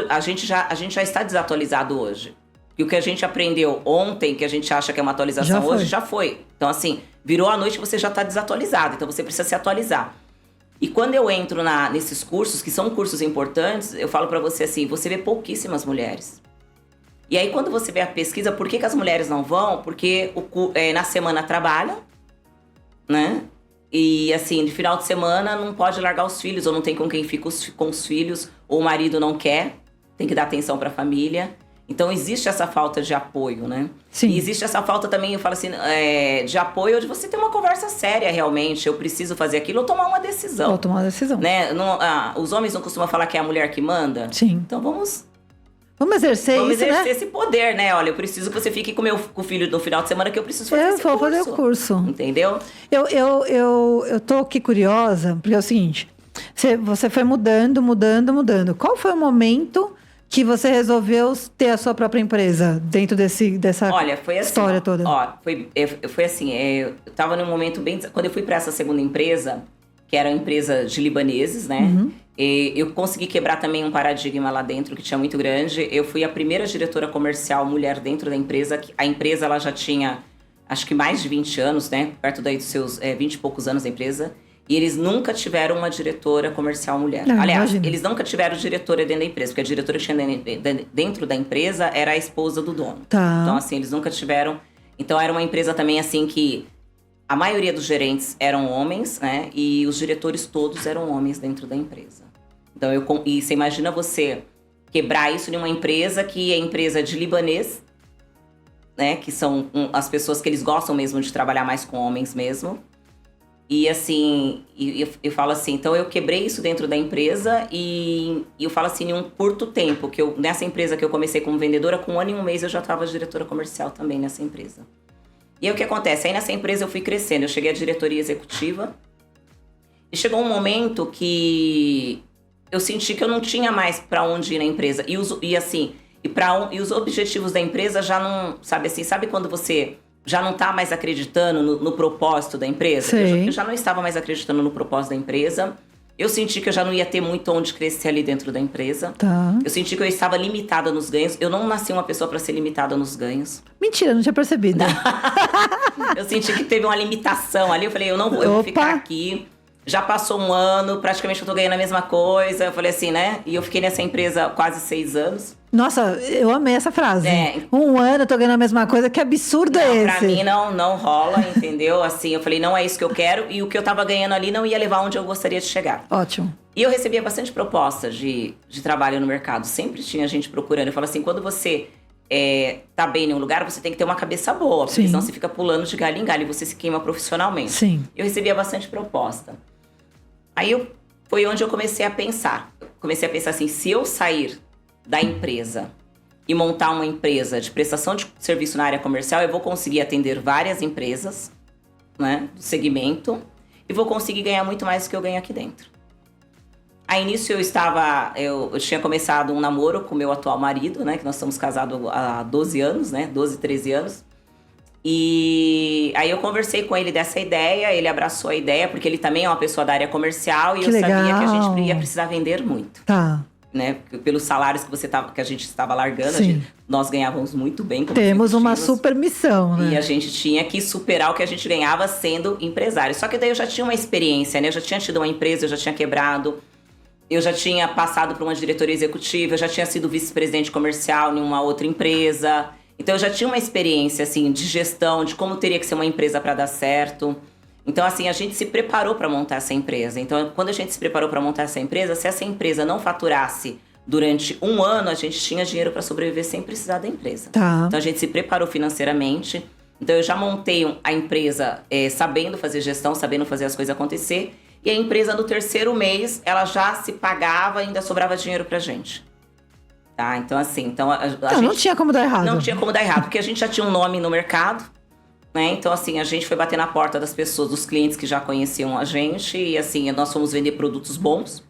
a gente já está desatualizado hoje. E o que a gente aprendeu ontem, que a gente acha que é uma atualização hoje, já foi. Então, assim, virou a noite e você já está desatualizado. Então, você precisa se atualizar. E quando eu entro nesses cursos, que são cursos importantes, eu falo pra você assim, você vê pouquíssimas mulheres. E aí, quando você vê a pesquisa, por que as mulheres não vão? Porque na semana trabalham, né? E, assim, de final de semana não pode largar os filhos, ou não tem com quem fica com os filhos, ou o marido não quer, tem que dar atenção pra família. Então, existe essa falta de apoio, né? Sim. E existe essa falta também, eu falo assim, de apoio, de você ter uma conversa séria, realmente. Eu preciso fazer aquilo ou tomar uma decisão. Ou tomar uma decisão. Né? Os homens não costumam falar que é a mulher que manda? Sim. Então, vamos exercer isso, exercer esse poder, né? Olha, eu preciso que você fique com o filho no final de semana, que eu preciso fazer esse curso. Eu vou fazer o curso. Entendeu? Eu tô aqui curiosa, porque é o seguinte, você foi mudando. Qual foi o momento que você resolveu ter a sua própria empresa dentro dessa história toda? Foi assim, eu tava num momento bem... Quando eu fui para essa segunda empresa, que era uma empresa de libaneses, né? Eu consegui quebrar também um paradigma lá dentro, que tinha muito grande. Eu fui a primeira diretora comercial mulher dentro da empresa. A empresa, ela já tinha, acho que mais de 20 anos, né? Perto daí dos seus 20 e poucos anos da empresa. E eles nunca tiveram uma diretora comercial mulher. Aliás, eles nunca tiveram diretora dentro da empresa, porque a diretora que tinha dentro da empresa era a esposa do dono. Tá. Então, assim, eles nunca tiveram... Então, era uma empresa também, assim, que a maioria dos gerentes eram homens, né? E os diretores todos eram homens dentro da empresa. Então, e você imagina você quebrar isso em uma empresa que é empresa de libanês, né? Que são as pessoas que eles gostam mesmo de trabalhar mais com homens mesmo. E assim, eu falo assim, então eu quebrei isso dentro da empresa e eu falo assim, em um curto tempo, que nessa empresa que eu comecei como vendedora, com 1 ano e 1 mês eu já estava diretora comercial também nessa empresa. E aí o que acontece? Aí nessa empresa eu fui crescendo, eu cheguei à diretoria executiva e chegou um momento que eu senti que eu não tinha mais para onde ir na empresa. E os objetivos da empresa já não, sabe quando você... já não está mais acreditando no propósito da empresa? Eu já não estava mais acreditando no propósito da empresa. Eu senti que eu já não ia ter muito onde crescer ali dentro da empresa. Tá. Eu senti que eu estava limitada nos ganhos. Eu não nasci uma pessoa para ser limitada nos ganhos. Mentira, não tinha percebido. Eu senti que teve uma limitação ali. Eu falei, eu vou ficar aqui. Já passou 1 ano, praticamente eu tô ganhando a mesma coisa. Eu falei assim, né? E eu fiquei nessa empresa quase 6 anos. Nossa, eu amei essa frase. 1 ano eu tô ganhando a mesma coisa, que absurdo é esse? Pra mim não rola, entendeu? Assim, eu falei, não é isso que eu quero. E o que eu tava ganhando ali não ia levar onde eu gostaria de chegar. Ótimo. E eu recebia bastante propostas de trabalho no mercado. Sempre tinha gente procurando. Eu falo assim, quando você tá bem em um lugar, você tem que ter uma cabeça boa. Porque senão você fica pulando de galho em galho e você se queima profissionalmente. Sim. Eu recebia bastante proposta. Aí foi onde eu comecei a pensar. Comecei a pensar assim, se eu sair da empresa e montar uma empresa de prestação de serviço na área comercial, eu vou conseguir atender várias empresas, né, do segmento, e vou conseguir ganhar muito mais do que eu ganho aqui dentro. Aí, nisso, eu tinha começado um namoro com o meu atual marido, né, que nós estamos casados há 12 anos, né, 12, 13 anos. E aí eu conversei com ele dessa ideia, ele abraçou a ideia, porque ele também é uma pessoa da área comercial e eu sabia que a gente ia precisar vender muito. Tá. Né? Pelos salários que a gente estava largando, nós ganhávamos muito bem. Temos uma super missão, né? E a gente tinha que superar o que a gente ganhava sendo empresário. Só que daí eu já tinha uma experiência, né? Eu já tinha tido uma empresa, eu já tinha quebrado. Eu já tinha passado por uma diretoria executiva, eu já tinha sido vice-presidente comercial em uma outra empresa. Então eu já tinha uma experiência, assim, de gestão, de como teria que ser uma empresa para dar certo. Então, assim, a gente se preparou para montar essa empresa. Então, quando a gente se preparou para montar essa empresa, se essa empresa não faturasse durante 1 ano, a gente tinha dinheiro para sobreviver sem precisar da empresa. Tá. Então, a gente se preparou financeiramente. Então, eu já montei a empresa sabendo fazer gestão, sabendo fazer as coisas acontecer. E a empresa, no 3º mês, ela já se pagava e ainda sobrava dinheiro pra gente. Tá? Então, assim... a gente não tinha como dar errado. Não tinha como dar errado, porque a gente já tinha um nome no mercado. Né? Então, assim, a gente foi bater na porta das pessoas, dos clientes que já conheciam a gente. E, assim, nós fomos vender produtos bons.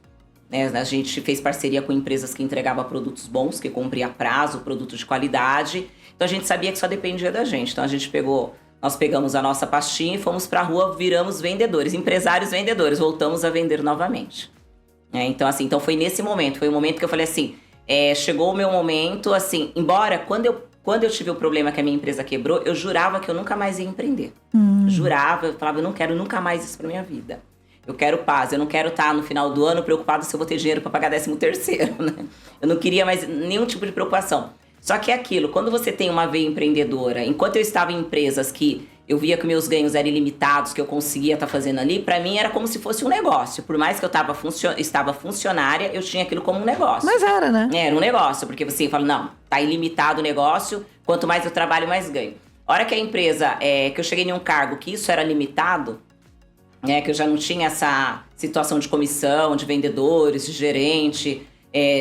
Né? A gente fez parceria com empresas que entregavam produtos bons, que cumpria prazo, produto de qualidade. Então, a gente sabia que só dependia da gente. Então, nós pegamos a nossa pastinha e fomos pra rua, viramos vendedores, empresários vendedores. Voltamos a vender novamente. Então, assim, foi nesse momento. Foi o momento que eu falei assim, chegou o meu momento, assim, embora quando eu tive o problema que a minha empresa quebrou, eu jurava que eu nunca mais ia empreender. Jurava, eu falava, eu não quero nunca mais isso pra minha vida. Eu quero paz, eu não quero estar no final do ano preocupado se eu vou ter dinheiro pra pagar 13º, né? Eu não queria mais nenhum tipo de preocupação. Só que é aquilo, quando você tem uma veia empreendedora, enquanto eu estava em empresas que eu via que meus ganhos eram ilimitados, que eu conseguia estar fazendo ali, pra mim era como se fosse um negócio. Por mais que eu estava funcionária, eu tinha aquilo como um negócio. Mas era, né? Era um negócio, porque você fala, não, tá ilimitado o negócio, quanto mais eu trabalho, mais ganho. A hora que a empresa, que eu cheguei em um cargo que isso era limitado, que eu já não tinha essa situação de comissão, de vendedores, de gerente,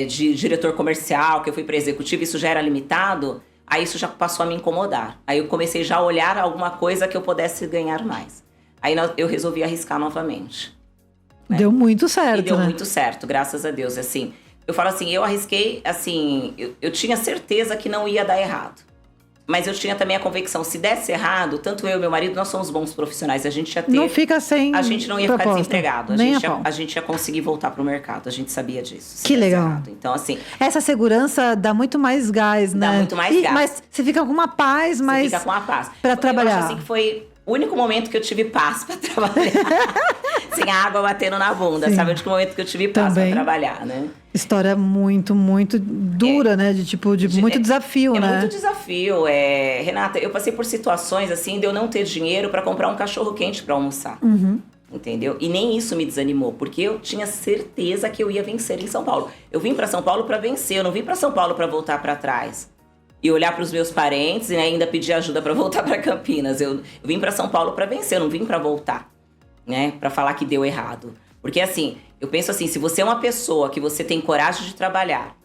de diretor comercial, que eu fui para executivo, isso já era limitado, aí isso já passou a me incomodar. Aí eu comecei já a olhar alguma coisa que eu pudesse ganhar mais. Aí eu resolvi arriscar novamente. Né? Deu muito certo, e deu né? muito certo, graças a Deus. Assim, eu falo assim, eu arrisquei, assim, eu tinha certeza que não ia dar errado. Mas eu tinha também a convicção, se desse errado, tanto eu e meu marido, nós somos bons profissionais. A gente ia ter... Não fica sem A gente não ia ficar desempregado. A gente ia conseguir voltar pro mercado. A gente sabia disso. Que legal. Errado. Então, assim... Essa segurança dá muito mais gás, né? Dá muito mais gás. Mas você fica com uma paz, mas... Você fica com uma paz. Pra trabalhar. Eu acho assim que foi o único momento que eu tive paz pra trabalhar. Sem a água batendo na bunda, sabe? O único momento que eu tive paz pra trabalhar, né? História muito, muito dura, né? De muito desafio, né? É muito desafio. Renata, eu passei por situações assim de eu não ter dinheiro pra comprar um cachorro quente pra almoçar. Entendeu? E nem isso me desanimou, porque eu tinha certeza que eu ia vencer em São Paulo. Eu vim pra São Paulo pra vencer, eu não vim pra São Paulo pra voltar pra trás. E olhar pros meus parentes e ainda pedir ajuda pra voltar pra Campinas. Eu vim pra São Paulo pra vencer, eu não vim pra voltar, né? Pra falar que deu errado. Porque assim, eu penso assim, se você é uma pessoa que você tem coragem de trabalhar,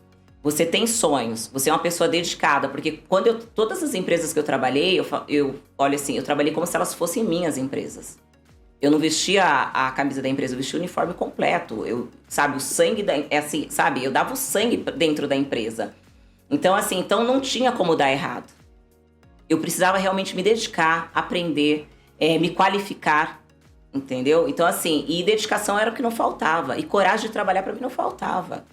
você tem sonhos, você é uma pessoa dedicada, porque todas as empresas que eu trabalhei, eu olho assim, eu trabalhei como se elas fossem minhas empresas. Eu não vestia a camisa da empresa, eu vestia o uniforme completo. Sabe, o sangue, assim, sabe, eu dava o sangue dentro da empresa. Então, assim, não tinha como dar errado. Eu precisava realmente me dedicar, aprender, me qualificar. Entendeu? Então, assim, e dedicação era o que não faltava. E coragem de trabalhar pra mim não faltava.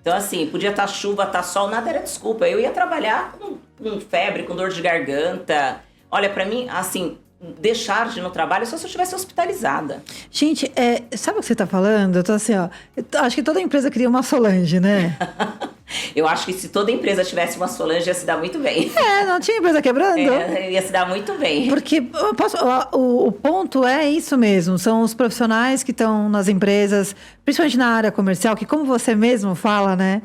Então, assim, podia estar chuva, estar sol, nada era desculpa. Eu ia trabalhar com febre, com dor de garganta. Olha, pra mim, assim, deixar de ir no trabalho só se eu estivesse hospitalizada. Gente, sabe o que você tá falando? Eu tô assim, ó. Acho que toda empresa queria uma Solange, né? Eu acho que se toda empresa tivesse uma Solange, ia se dar muito bem. Não tinha empresa quebrando. Ia se dar muito bem. Porque o ponto é isso mesmo. São os profissionais que estão nas empresas, principalmente na área comercial, que como você mesmo fala, né?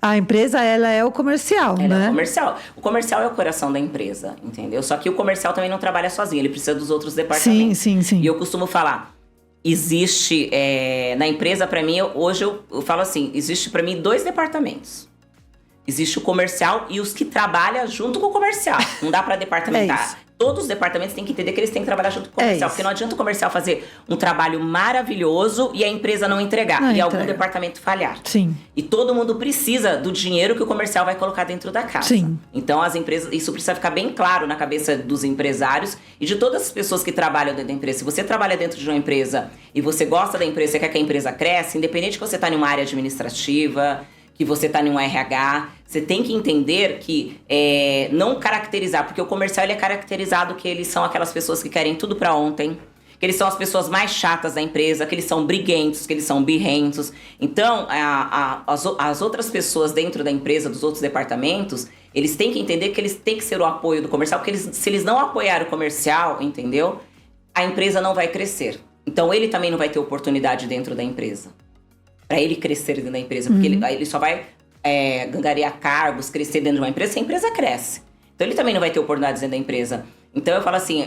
A empresa, ela é o comercial, Ela né? é o comercial. O comercial é o coração da empresa, entendeu? Só que o comercial também não trabalha sozinho, ele precisa dos outros departamentos. Sim. E eu costumo falar, existe, na empresa, para mim, hoje eu falo assim, existe para mim 2 departamentos. Existe o comercial e os que trabalham junto com o comercial. Não dá para departamentar. Todos os departamentos têm que entender que eles têm que trabalhar junto com o comercial. Porque não adianta o comercial fazer um trabalho maravilhoso e a empresa não entregar. E algum departamento falhar. Sim. E todo mundo precisa do dinheiro que o comercial vai colocar dentro da casa. Sim. Então, as empresas, isso precisa ficar bem claro na cabeça dos empresários e de todas as pessoas que trabalham dentro da empresa. Se você trabalha dentro de uma empresa e você gosta da empresa, você quer que a empresa cresça, independente que você está em uma área administrativa, que você está em um RH, você tem que entender que não caracterizar, porque o comercial ele é caracterizado que eles são aquelas pessoas que querem tudo para ontem, que eles são as pessoas mais chatas da empresa, que eles são briguentos, que eles são birrentos. Então, as outras pessoas dentro da empresa, dos outros departamentos, eles têm que entender que eles têm que ser o apoio do comercial, porque se eles não apoiarem o comercial, entendeu? A empresa não vai crescer. Então, ele também não vai ter oportunidade dentro da empresa. Para ele crescer dentro da empresa, porque ele só vai gangariar cargos, crescer dentro de uma empresa, se a empresa cresce. Então ele também não vai ter oportunidades dentro da empresa. Então eu falo assim,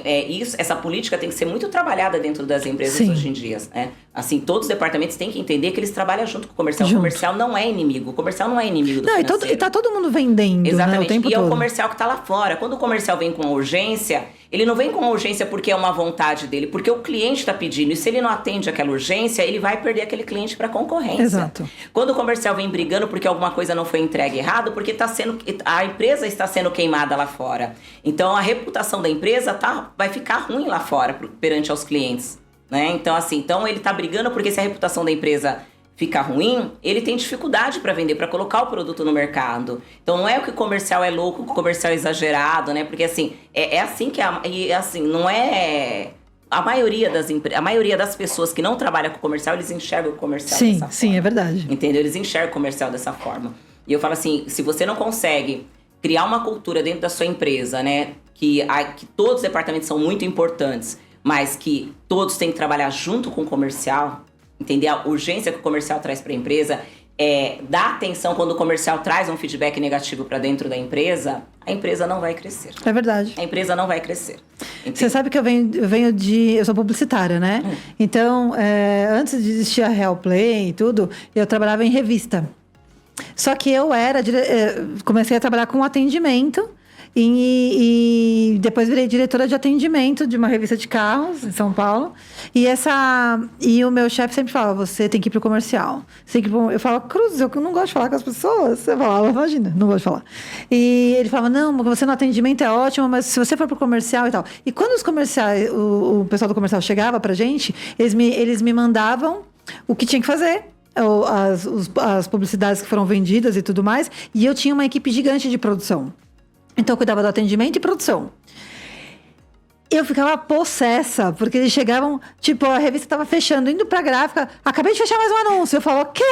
essa política tem que ser muito trabalhada dentro das empresas hoje em dia, né? Assim, todos os departamentos têm que entender que eles trabalham junto com o comercial. O comercial não é inimigo. O comercial não é inimigo do financeiro. E tá todo mundo vendendo, exatamente, né, o tempo todo. todo. É o comercial que tá lá fora. Quando o comercial vem com uma urgência, ele não vem com uma urgência porque é uma vontade dele, porque o cliente tá pedindo. E se ele não atende aquela urgência, ele vai perder aquele cliente para concorrência. Exato. Quando o comercial vem brigando porque alguma coisa não foi entregue errado, porque a empresa está sendo queimada lá fora. Então a reputação da empresa vai ficar ruim lá fora perante aos clientes. Né? Então, assim, ele tá brigando porque se a reputação da empresa ficar ruim, ele tem dificuldade para vender, para colocar o produto no mercado. Então, não é que o comercial é louco, que o comercial é exagerado, né? Porque, assim, é assim que não é... A maioria das pessoas que não trabalham com o comercial, eles enxergam o comercial dessa forma. Sim, é verdade. Entendeu? Eles enxergam o comercial dessa forma. E eu falo assim, se você não consegue criar uma cultura dentro da sua empresa, né? Que todos os departamentos são muito importantes, mas que todos têm que trabalhar junto com o comercial, entender a urgência que o comercial traz para a empresa, dar atenção quando o comercial traz um feedback negativo para dentro da empresa, a empresa não vai crescer. É verdade. A empresa não vai crescer. Você sabe que eu sou publicitária, né? Então, antes de existir a Real Play e tudo, eu trabalhava em revista. Só que eu comecei a trabalhar com atendimento. E depois virei diretora de atendimento de uma revista de carros em São Paulo. E o meu chefe sempre falava, você tem que ir pro comercial. Eu falava, Cruz, eu não gosto de falar com as pessoas. Você falava, imagina, não gosto de falar. E ele falava, não, você no atendimento é ótimo, mas se você for pro comercial e tal. E quando os comerciais, o pessoal do comercial chegava pra gente, eles me mandavam o que tinha que fazer. As publicidades que foram vendidas e tudo mais. E eu tinha uma equipe gigante de produção. Então, eu cuidava do atendimento e produção. Eu ficava possessa, porque eles chegavam... Tipo, a revista estava fechando, indo pra gráfica. Acabei de fechar mais um anúncio. Eu falava, o quê?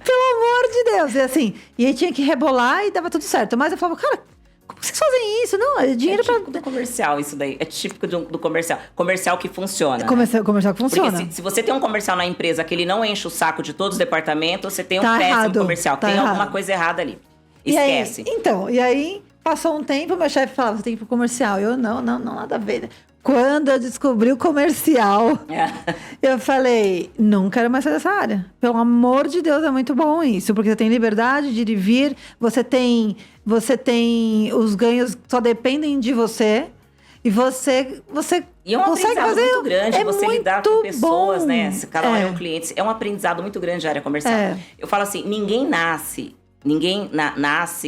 Pelo amor de Deus. E assim, e aí tinha que rebolar e dava tudo certo. Mas eu falava, cara, como vocês fazem isso? Não, é dinheiro pra... É típico do comercial, isso daí. É típico do comercial. Comercial que funciona. Comercial que funciona. Porque se você tem um comercial na empresa que ele não enche o saco de todos os departamentos, você tem um péssimo errado, comercial. Tem alguma coisa errada ali. Esquece. E aí... Passou um tempo, meu chefe falava, você tem que ir pro comercial. Eu, não, nada a ver. Quando eu descobri o comercial, eu falei, não quero mais sair dessa área. Pelo amor de Deus, é muito bom isso. Porque você tem liberdade de ir e vir, você tem os ganhos só dependem de você. E você e é um aprendizado muito grande você lidar com pessoas, bom. Né? Cada um é um cliente. É um aprendizado muito grande a área comercial. Eu falo assim, ninguém nasce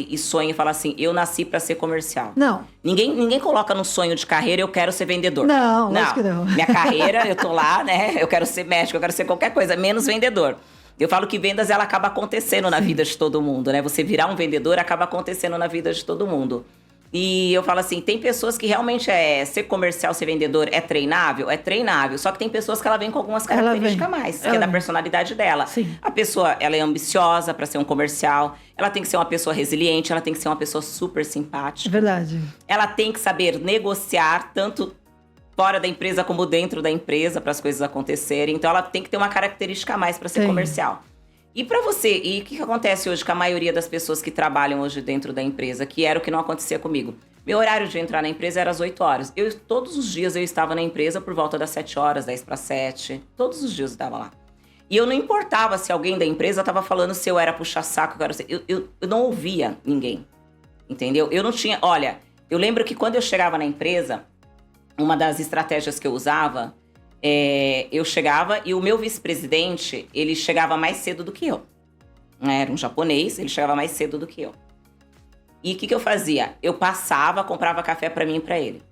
e sonha e fala assim, eu nasci pra ser comercial. Não. Ninguém coloca no sonho de carreira, eu quero ser vendedor. Não, acho que não. Minha carreira, eu tô lá, né? Eu quero ser médico, eu quero ser qualquer coisa, menos vendedor. Eu falo que vendas, ela acaba acontecendo na vida de todo mundo, né? Você virar um vendedor acaba acontecendo na vida de todo mundo. E eu falo assim, tem pessoas que realmente ser comercial, ser vendedor é treinável? É treinável. Só que tem pessoas que ela vem com algumas características a mais, que é da personalidade dela. Sim. A pessoa, ela é ambiciosa para ser um comercial, ela tem que ser uma pessoa resiliente, ela tem que ser uma pessoa super simpática. É verdade. Ela tem que saber negociar, tanto fora da empresa como dentro da empresa, para as coisas acontecerem. Então, ela tem que ter uma característica a mais para ser comercial. E para você, e o que acontece hoje com a maioria das pessoas que trabalham hoje dentro da empresa, que era o que não acontecia comigo? Meu horário de entrar na empresa era às 8 horas. Todos os dias eu estava na empresa por volta das 7 horas, 10 para 7. Todos os dias eu estava lá. E eu não importava se alguém da empresa estava falando se eu era puxa-saco, eu não ouvia ninguém, entendeu? Eu não tinha... Olha, eu lembro que quando eu chegava na empresa, uma das estratégias que eu usava... eu chegava e o meu vice-presidente, ele chegava mais cedo do que eu. Era um japonês, ele chegava mais cedo do que eu. E o que eu fazia? Eu passava, comprava café pra mim e pra ele.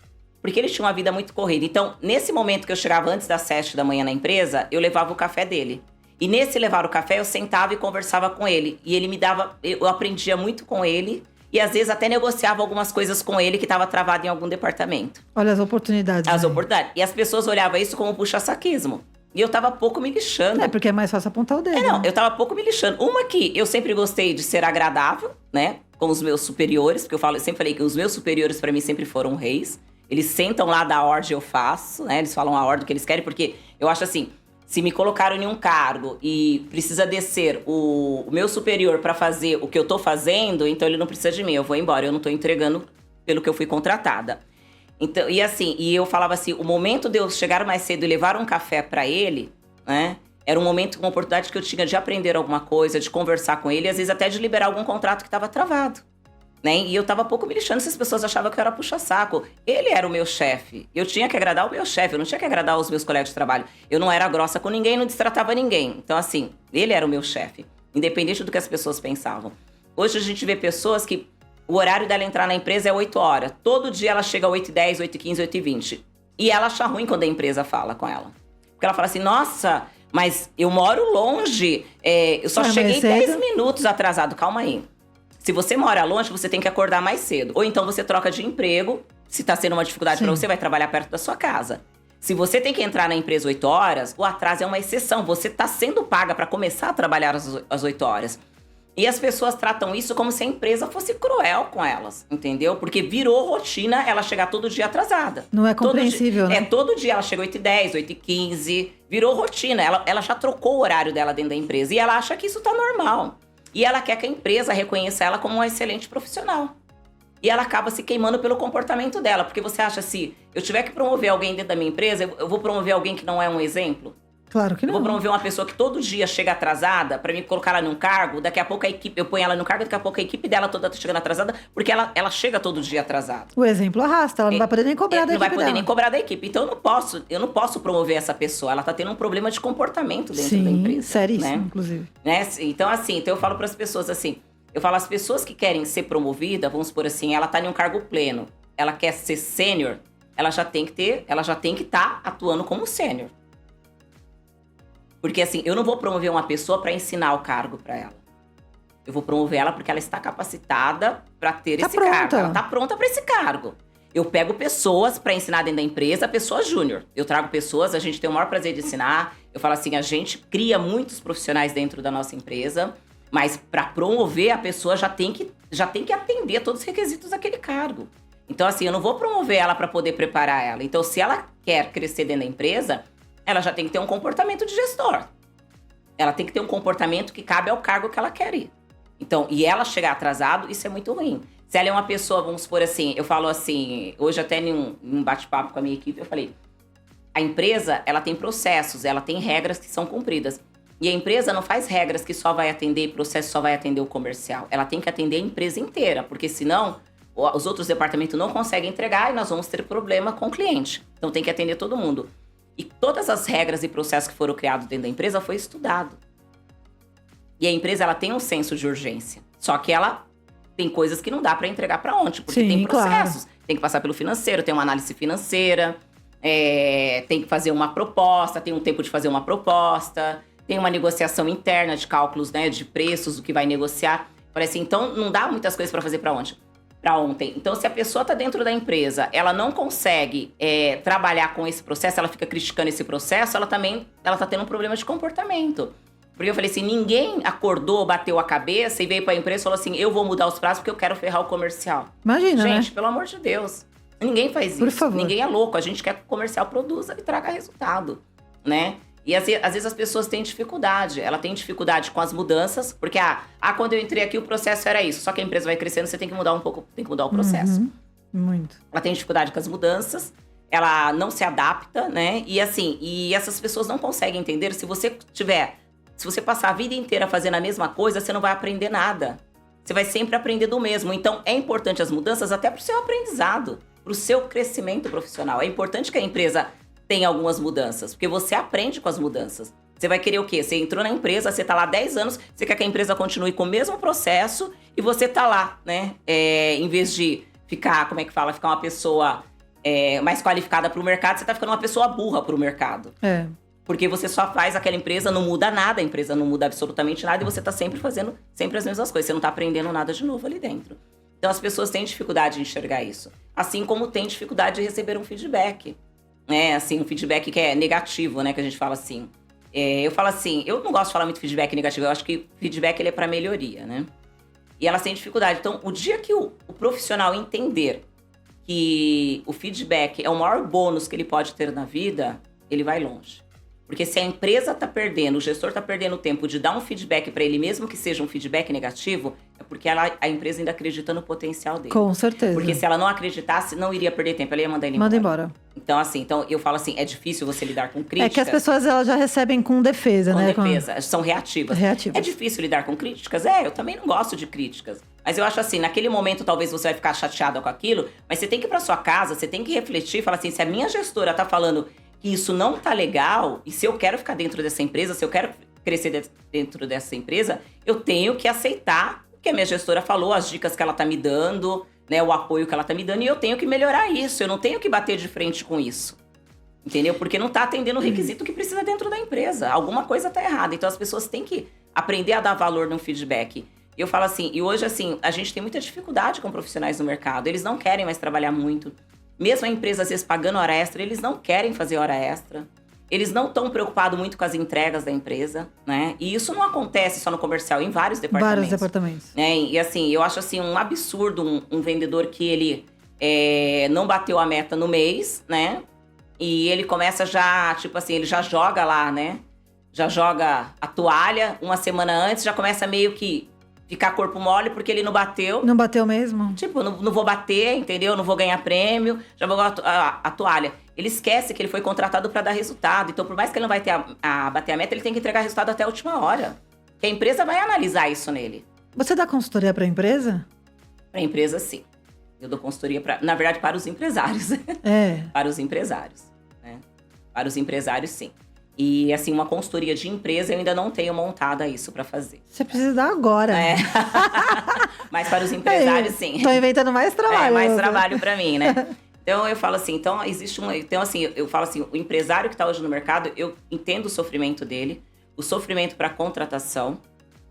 Porque ele tinha uma vida muito corrida. Então, nesse momento que eu chegava antes das 7 da manhã na empresa, eu levava o café dele. E nesse levar o café, eu sentava e conversava com ele. E ele me dava... Eu aprendia muito com ele. E às vezes até negociava algumas coisas com ele que estava travado em algum departamento. Olha as oportunidades. As oportunidades. E as pessoas olhavam isso como puxa-saquismo. E eu tava pouco me lixando. Porque é mais fácil apontar o dedo. Não, eu tava pouco me lixando. Uma que eu sempre gostei de ser agradável, né? Com os meus superiores, porque eu sempre falei que os meus superiores para mim sempre foram reis. Eles sentam lá da ordem, eu faço, né? Eles falam a ordem que eles querem, porque eu acho assim... Se me colocaram em um cargo e precisa descer o meu superior para fazer o que eu tô fazendo, então ele não precisa de mim, eu vou embora, eu não tô entregando pelo que eu fui contratada. Então, e assim, e eu falava assim, o momento de eu chegar mais cedo e levar um café para ele, né? Era um momento, uma oportunidade que eu tinha de aprender alguma coisa, de conversar com ele, e às vezes até de liberar algum contrato que estava travado. Né? E eu tava pouco me lixando se as pessoas achavam que eu era puxa-saco. Ele era o meu chefe. Eu tinha que agradar o meu chefe, eu não tinha que agradar os meus colegas de trabalho. Eu não era grossa com ninguém, não destratava ninguém. Então, assim, ele era o meu chefe, independente do que as pessoas pensavam. Hoje a gente vê pessoas que o horário dela entrar na empresa é 8 horas. Todo dia ela chega às 8h10, 8h15, 8h20. E ela acha ruim quando a empresa fala com ela. Porque ela fala assim, nossa, mas eu moro longe, eu só cheguei 10 minutos atrasado. Calma aí. Se você mora longe, você tem que acordar mais cedo. Ou então você troca de emprego. Se tá sendo uma dificuldade para você, vai trabalhar perto da sua casa. Se você tem que entrar na empresa 8 horas, o atraso é uma exceção. Você tá sendo paga para começar a trabalhar às 8 horas. E as pessoas tratam isso como se a empresa fosse cruel com elas, entendeu? Porque virou rotina ela chegar todo dia atrasada. Não é compreensível, né? Todo dia ela chega 8h10, 8h15. Virou rotina. Ela já trocou o horário dela dentro da empresa. E ela acha que isso tá normal. E ela quer que a empresa reconheça ela como uma excelente profissional. E ela acaba se queimando pelo comportamento dela. Porque você acha assim, eu tiver que promover alguém dentro da minha empresa, eu vou promover alguém que não é um exemplo? Claro que não. Eu vou promover uma pessoa que todo dia chega atrasada pra mim colocar ela num cargo, daqui a pouco a equipe, eu ponho ela no cargo, daqui a pouco a equipe dela toda tá chegando atrasada, porque ela chega todo dia atrasada. O exemplo arrasta, ela não vai poder nem cobrar da equipe. Não vai poder nem cobrar da equipe. Então eu não posso promover essa pessoa. Ela tá tendo um problema de comportamento dentro da empresa. Seríssimo, né? inclusive. Né? Então, assim, eu falo pras pessoas assim, as pessoas que querem ser promovidas, vamos supor assim, ela tá em um cargo pleno, ela quer ser sênior, ela já tem que estar atuando como sênior. Porque assim, eu não vou promover uma pessoa para ensinar o cargo para ela. Eu vou promover ela porque ela está capacitada para ter esse cargo. Ela está pronta para esse cargo. Eu pego pessoas para ensinar dentro da empresa, pessoas júnior. Eu trago pessoas, a gente tem o maior prazer de ensinar. Eu falo assim, a gente cria muitos profissionais dentro da nossa empresa, mas para promover a pessoa já tem que atender a todos os requisitos daquele cargo. Então assim, eu não vou promover ela para poder preparar ela. Então se ela quer crescer dentro da empresa, ela já tem que ter um comportamento de gestor. Ela tem que ter um comportamento que cabe ao cargo que ela quer ir. Então, e ela chegar atrasado, isso é muito ruim. Se ela é uma pessoa, vamos supor assim, eu falo assim, hoje até em um bate-papo com a minha equipe, eu falei, a empresa, ela tem processos, ela tem regras que são cumpridas. E a empresa não faz regras que só vai atender, processo só vai atender o comercial. Ela tem que atender a empresa inteira, porque senão os outros departamentos não conseguem entregar e nós vamos ter problema com o cliente. Então tem que atender todo mundo. E todas as regras e processos que foram criados dentro da empresa foi estudado. E a empresa, ela tem um senso de urgência. Só que ela tem coisas que não dá para entregar para ontem, porque tem processos. Claro. Tem que passar pelo financeiro, tem uma análise financeira, tem que fazer uma proposta, tem um tempo de fazer uma proposta, tem uma negociação interna de cálculos, né, de preços, o que vai negociar. Parece assim, então não dá muitas coisas para fazer para ontem. para ontem. Então, se a pessoa está dentro da empresa, ela não consegue trabalhar com esse processo, ela fica criticando esse processo, ela tá tendo um problema de comportamento. Porque eu falei assim, ninguém acordou, bateu a cabeça e veio para a empresa e falou assim, eu vou mudar os prazos porque eu quero ferrar o comercial. Imagina, Gente, né? pelo amor de Deus. Ninguém faz isso. Por favor. Ninguém é louco. A gente quer que o comercial produza e traga resultado, né? E às vezes as pessoas têm dificuldade. Ela tem dificuldade com as mudanças, porque quando eu entrei aqui o processo era isso. Só que a empresa vai crescendo, você tem que mudar um pouco, tem que mudar o processo. Muito. Ela tem dificuldade com as mudanças, ela não se adapta, né? E essas pessoas não conseguem entender. Se você passar a vida inteira fazendo a mesma coisa, você não vai aprender nada. Você vai sempre aprender do mesmo. Então, é importante as mudanças até para o seu aprendizado, para o seu crescimento profissional. É importante que a empresa tenha algumas mudanças, porque você aprende com as mudanças. Você vai querer o quê? Você entrou na empresa, você está lá há 10 anos, você quer que a empresa continue com o mesmo processo e você está lá, né? Em vez de ficar, ficar uma pessoa mais qualificada para o mercado, você está ficando uma pessoa burra para o mercado. Porque você só faz aquela empresa, não muda nada, a empresa não muda absolutamente nada e você tá sempre fazendo as mesmas coisas. Você não tá aprendendo nada de novo ali dentro. Então as pessoas têm dificuldade de enxergar isso. Assim como tem dificuldade de receber um feedback. Né? Assim, um feedback que é negativo, né? Que a gente fala assim. Eu falo assim, eu não gosto de falar muito feedback negativo, eu acho que feedback ele é pra melhoria, né? E elas têm dificuldade. Então, o dia que o profissional entender que o feedback é o maior bônus que ele pode ter na vida, ele vai longe. Porque se a empresa está perdendo, o gestor está perdendo o tempo de dar um feedback para ele, mesmo que seja um feedback negativo, é porque a empresa ainda acredita no potencial dele. Com certeza. Porque se ela não acreditasse, não iria perder tempo, ela ia mandar ele embora. Manda embora. Então, eu falo assim, é difícil você lidar com críticas. É que as pessoas elas já recebem com defesa, né? Com defesa, são reativas. É difícil lidar com críticas? Eu também não gosto de críticas. Mas eu acho assim, naquele momento talvez você vai ficar chateada com aquilo, mas você tem que ir para sua casa, você tem que refletir e falar assim, se a minha gestora tá falando que isso não tá legal, e se eu quero ficar dentro dessa empresa, se eu quero crescer dentro dessa empresa, eu tenho que aceitar o que a minha gestora falou, as dicas que ela tá me dando, né, o apoio que ela tá me dando, e eu tenho que melhorar isso, eu não tenho que bater de frente com isso. Entendeu? Porque não tá atendendo o requisito que precisa dentro da empresa. Alguma coisa tá errada. Então as pessoas têm que aprender a dar valor no feedback. Eu falo assim, e hoje assim, a gente tem muita dificuldade com profissionais no mercado, eles não querem mais trabalhar muito. Mesmo a empresa, às vezes, pagando hora extra, eles não querem fazer hora extra. Eles não estão preocupados muito com as entregas da empresa, né? E isso não acontece só no comercial, em vários departamentos. Vários departamentos. E assim, eu acho assim um absurdo um vendedor que ele não bateu a meta no mês, né? E ele começa já, tipo assim, ele já joga lá, né? Já joga a toalha uma semana antes, já começa meio que ficar corpo mole porque ele não bateu. Não bateu mesmo? Tipo, não vou bater, entendeu? Não vou ganhar prêmio, já vou a toalha. Ele esquece que ele foi contratado para dar resultado. Então, por mais que ele não vai bater a meta, ele tem que entregar resultado até a última hora. Que a empresa vai analisar isso nele. Você dá consultoria para a empresa? Para a empresa, sim. Eu dou consultoria, na verdade, para os empresários. Para os empresários, né? Para os empresários, sim. E, assim, uma consultoria de empresa eu ainda não tenho montada isso para fazer. Você precisa dar agora. Mas para os empresários, sim. Tô inventando mais trabalho. Mais trabalho para mim, né? Então, eu falo assim, eu falo assim, o empresário que está hoje no mercado, eu entendo o sofrimento dele, o sofrimento para contratação,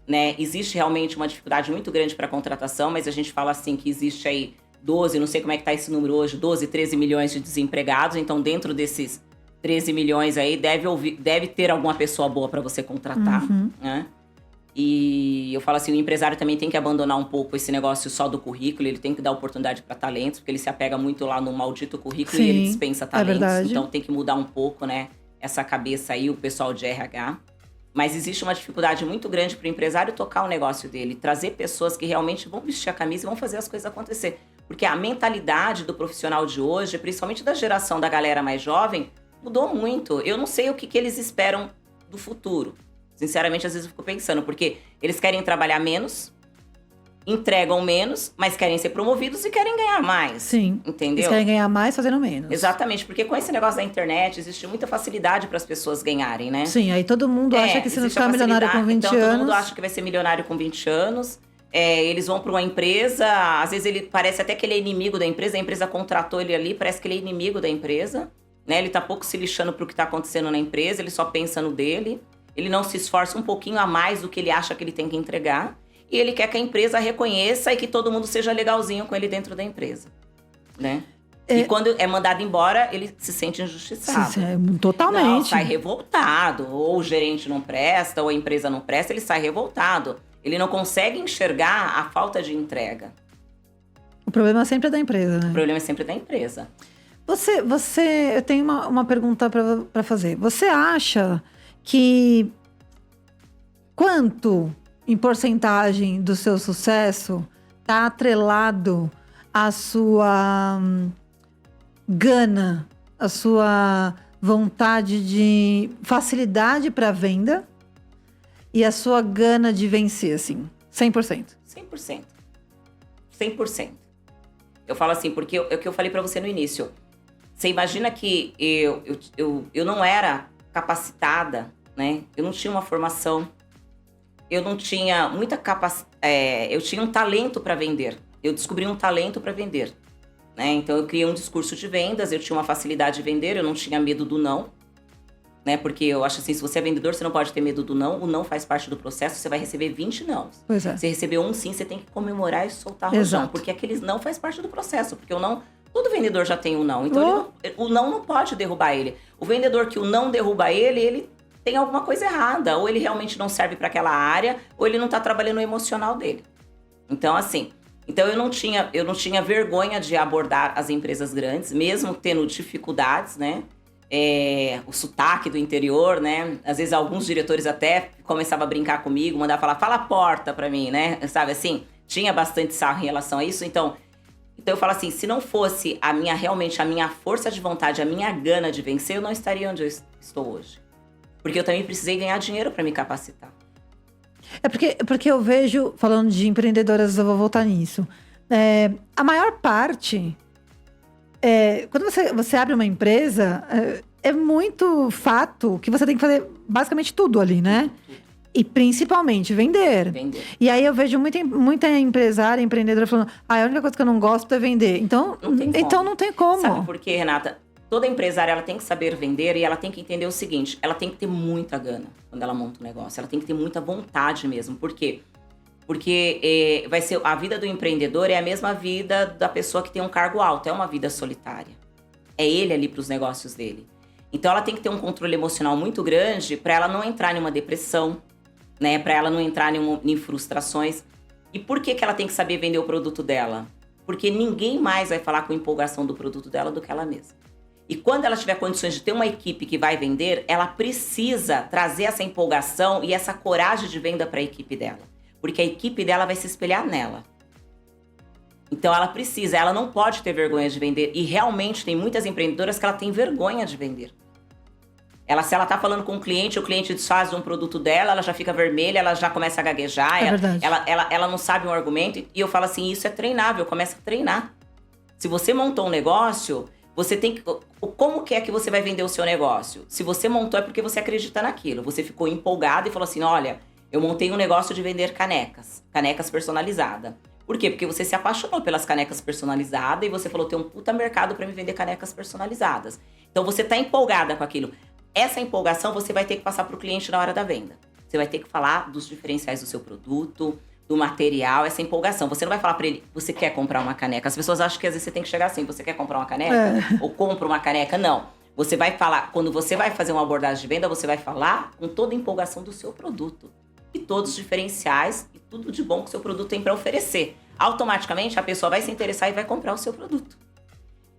né? Existe realmente uma dificuldade muito grande para contratação, mas a gente fala assim que existe aí 12, não sei como é que tá esse número hoje, 12, 13 milhões de desempregados. Então, dentro desses 13 milhões aí, deve ter alguma pessoa boa para você contratar, né? E eu falo assim, o empresário também tem que abandonar um pouco esse negócio só do currículo, ele tem que dar oportunidade para talentos, porque ele se apega muito lá no maldito currículo. Sim, e ele dispensa talentos. Então tem que mudar um pouco, né, essa cabeça aí, o pessoal de RH. Mas existe uma dificuldade muito grande para o empresário tocar o negócio dele, trazer pessoas que realmente vão vestir a camisa e vão fazer as coisas acontecer. Porque a mentalidade do profissional de hoje, principalmente da geração da galera mais jovem, mudou muito. Eu não sei o que eles esperam do futuro. Sinceramente, às vezes eu fico pensando, porque eles querem trabalhar menos, entregam menos, mas querem ser promovidos e querem ganhar mais. Sim. Entendeu? Eles querem ganhar mais fazendo menos. Exatamente, porque com esse negócio da internet, existe muita facilidade para as pessoas ganharem, né? Sim, aí todo mundo acha que se não ficar milionário com 20 anos... Todo mundo acha que vai ser milionário com 20 anos. Eles vão para uma empresa, às vezes ele parece até que ele é inimigo da empresa, a empresa contratou ele ali, parece que ele é inimigo da empresa, né? Ele tá pouco se lixando pro que tá acontecendo na empresa, ele só pensa no dele. Ele não se esforça um pouquinho a mais do que ele acha que ele tem que entregar. e ele quer que a empresa reconheça e que todo mundo seja legalzinho com ele dentro da empresa, né? E quando é mandado embora, ele se sente injustiçado. Totalmente. Não, sai revoltado. Ou o gerente não presta, ou a empresa não presta, ele sai revoltado. Ele não consegue enxergar a falta de entrega. O problema sempre é da empresa, né? O problema é sempre da empresa. Eu tenho uma pergunta para fazer. Você acha que quanto em porcentagem do seu sucesso está atrelado à sua gana, à sua vontade de facilidade para venda e a sua gana de vencer, assim? 100%? 100%. 100%. Eu falo assim, porque é o que eu falei para você no início. Você imagina que eu não era capacitada, né? Eu não tinha uma formação. Eu não tinha muita capacidade. Eu tinha um talento para vender. Eu descobri um talento para vender, né? Então eu criei um discurso de vendas. Eu tinha uma facilidade de vender. Eu não tinha medo do não, né? Porque eu acho assim, se você é vendedor, você não pode ter medo do não. O não faz parte do processo. Você vai receber 20 não. Pois é. Você recebeu um sim, você tem que comemorar e soltar rojão. Porque aqueles não faz parte do processo. Porque o não... Todo vendedor já tem um não. Então o não pode derrubar ele. O vendedor que o não derruba ele tem alguma coisa errada. Ou ele realmente não serve para aquela área, ou ele não está trabalhando o emocional dele. Então, assim... Então, eu não tinha vergonha de abordar as empresas grandes, mesmo tendo dificuldades, né? O sotaque do interior, né? Às vezes, alguns diretores até começavam a brincar comigo, mandavam falar, fala porta pra mim, né? Sabe assim? Tinha bastante sarro em relação a isso. Então eu falo assim, se não fosse realmente a minha força de vontade, a minha gana de vencer, eu não estaria onde eu estou hoje. Porque eu também precisei ganhar dinheiro para me capacitar. Porque eu vejo, falando de empreendedoras, eu vou voltar nisso. A maior parte, quando você abre uma empresa, é muito fato que você tem que fazer basicamente tudo ali, né? E principalmente vender. E aí eu vejo muita empresária, empreendedora falando, a única coisa que eu não gosto é vender. Então não tem como. Sabe por quê, Renata? Toda empresária, ela tem que saber vender e ela tem que entender o seguinte, ela tem que ter muita gana quando ela monta um negócio. Ela tem que ter muita vontade mesmo. Por quê? Porque vai ser a vida do empreendedor é a mesma vida da pessoa que tem um cargo alto. É uma vida solitária. É ele ali para os negócios dele. Então, ela tem que ter um controle emocional muito grande para ela não entrar em uma depressão, né? Para ela não entrar em frustrações. E por que ela tem que saber vender o produto dela? Porque ninguém mais vai falar com empolgação do produto dela do que ela mesma. E quando ela tiver condições de ter uma equipe que vai vender, ela precisa trazer essa empolgação e essa coragem de venda para a equipe dela. Porque a equipe dela vai se espelhar nela. Então ela não pode ter vergonha de vender. E realmente tem muitas empreendedoras que ela tem vergonha de vender. Se ela tá falando com o cliente desfaz um produto dela, ela já fica vermelha, ela já começa a gaguejar. Ela não sabe um argumento. E eu falo assim, isso é treinável, começa a treinar. Se você montou um negócio, você tem que... Como que é que você vai vender o seu negócio? Se você montou é porque você acredita naquilo. Você ficou empolgado e falou assim, olha, eu montei um negócio de vender canecas personalizadas. Por quê? Porque você se apaixonou pelas canecas personalizadas e você falou, tem um puta mercado para me vender canecas personalizadas. Então você tá empolgada com aquilo. Essa empolgação você vai ter que passar para o cliente na hora da venda. Você vai ter que falar dos diferenciais do seu produto, do material, essa empolgação. Você não vai falar para ele, você quer comprar uma caneca? As pessoas acham que às vezes você tem que chegar assim, você quer comprar uma caneca? Ou compra uma caneca? Não. Você vai falar, quando você vai fazer uma abordagem de venda, você vai falar com toda a empolgação do seu produto. E todos os diferenciais e tudo de bom que o seu produto tem para oferecer. Automaticamente a pessoa vai se interessar e vai comprar o seu produto.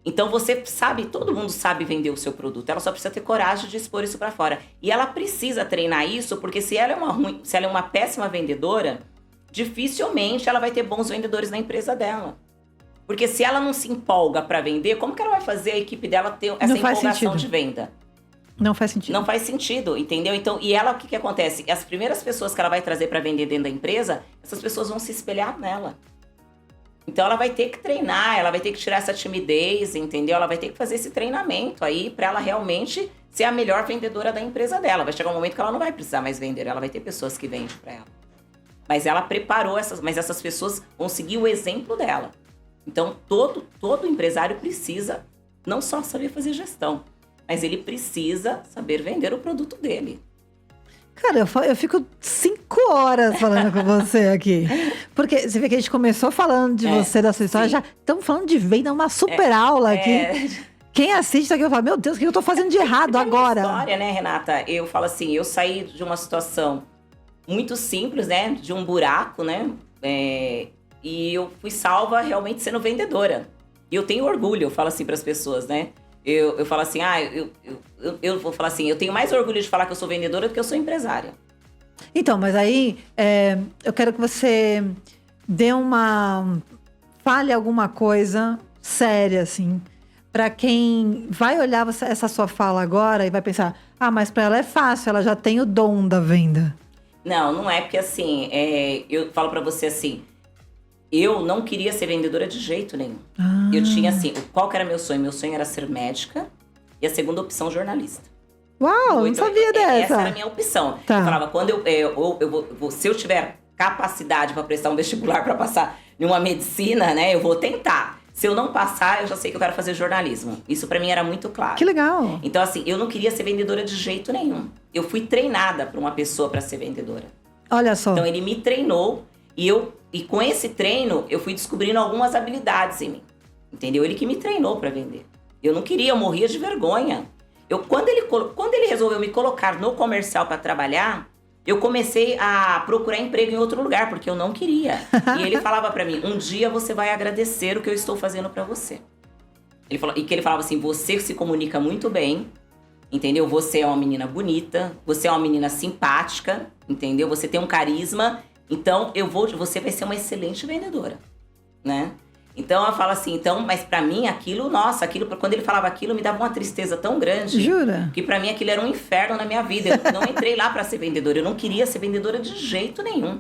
Então você sabe, todo mundo sabe vender o seu produto, ela só precisa ter coragem de expor isso para fora. E ela precisa treinar isso, porque se ela é uma péssima vendedora, dificilmente ela vai ter bons vendedores na empresa dela. Porque se ela não se empolga para vender, como que ela vai fazer a equipe dela ter essa empolgação de venda? Não faz sentido. Não faz sentido, entendeu? Então, e ela, o que acontece? As primeiras pessoas que ela vai trazer para vender dentro da empresa, essas pessoas vão se espelhar nela. Então ela vai ter que treinar, ela vai ter que tirar essa timidez, entendeu? Ela vai ter que fazer esse treinamento aí para ela realmente ser a melhor vendedora da empresa dela. Vai chegar um momento que ela não vai precisar mais vender, ela vai ter pessoas que vendem para ela. Mas ela preparou essas pessoas vão seguir o exemplo dela. Então todo empresário precisa não só saber fazer gestão, mas ele precisa saber vender o produto dele. Cara, eu fico 5 horas falando com você aqui. Porque você vê que a gente começou falando de você, da sua história, já estamos falando de venda, uma super aula aqui. Quem assiste aqui, eu falo, meu Deus, o que eu tô fazendo de errado agora? História, né, Renata? Eu falo assim, eu saí de uma situação muito simples, né? De um buraco, né? E eu fui salva realmente sendo vendedora. E eu tenho orgulho, eu falo assim para as pessoas, né? Eu falo assim, eu vou falar assim, eu tenho mais orgulho de falar que eu sou vendedora do que eu sou empresária. Então, mas aí, eu quero que você fale alguma coisa séria, assim, para quem vai olhar essa sua fala agora e vai pensar, mas para ela é fácil, ela já tem o dom da venda. Não é porque assim, eu falo para você assim, eu não queria ser vendedora de jeito nenhum. Eu tinha assim, qual que era meu sonho? Meu sonho era ser médica e a segunda opção, jornalista. Uau, não sabia dessa. Essa era a minha opção. Tá. Eu falava, quando se eu tiver capacidade para prestar um vestibular para passar em uma medicina, né, eu vou tentar. Se eu não passar, eu já sei que eu quero fazer jornalismo. Isso para mim era muito claro. Que legal. Então assim, eu não queria ser vendedora de jeito nenhum. Eu fui treinada por uma pessoa para ser vendedora. Olha só. Então ele me treinou e com esse treino eu fui descobrindo algumas habilidades em mim. Entendeu? Ele que me treinou para vender. Eu não queria, eu morria de vergonha. Quando ele resolveu me colocar no comercial para trabalhar, eu comecei a procurar emprego em outro lugar, porque eu não queria. E ele falava para mim, um dia você vai agradecer o que eu estou fazendo para você. Ele falava assim, você se comunica muito bem, entendeu? Você é uma menina bonita, você é uma menina simpática, entendeu? Você tem um carisma, então você vai ser uma excelente vendedora, né? Então eu falo assim, mas pra mim quando ele falava aquilo, me dava uma tristeza tão grande. Jura? Que pra mim aquilo era um inferno na minha vida. Eu não entrei lá pra ser vendedora, eu não queria ser vendedora de jeito nenhum.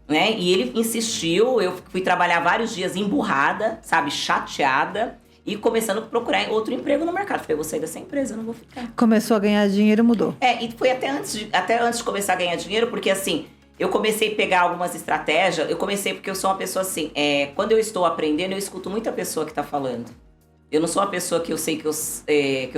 Né? E ele insistiu, eu fui trabalhar vários dias emburrada, sabe, chateada. E começando a procurar outro emprego no mercado. Falei, eu vou sair dessa empresa, eu não vou ficar. Começou a ganhar dinheiro e mudou. E foi até antes de começar a ganhar dinheiro, porque assim... Eu comecei a pegar algumas estratégias, porque eu sou uma pessoa assim, quando eu estou aprendendo, eu escuto muita pessoa que está falando. Eu não sou uma pessoa que eu sei que eu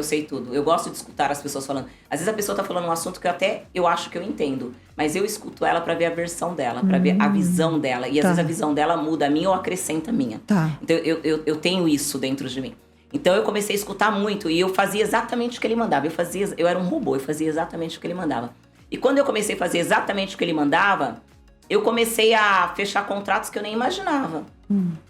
sei tudo. Eu gosto de escutar as pessoas falando. Às vezes a pessoa está falando um assunto que eu acho que eu entendo, mas eu escuto ela para ver a versão dela, para ver a visão dela. E às vezes a visão dela muda a minha ou acrescenta a minha. Tá. Então eu tenho isso dentro de mim. Então eu comecei a escutar muito e eu fazia exatamente o que ele mandava. Eu era um robô, eu fazia exatamente o que ele mandava. E quando eu comecei a fazer exatamente o que ele mandava, eu comecei a fechar contratos que eu nem imaginava.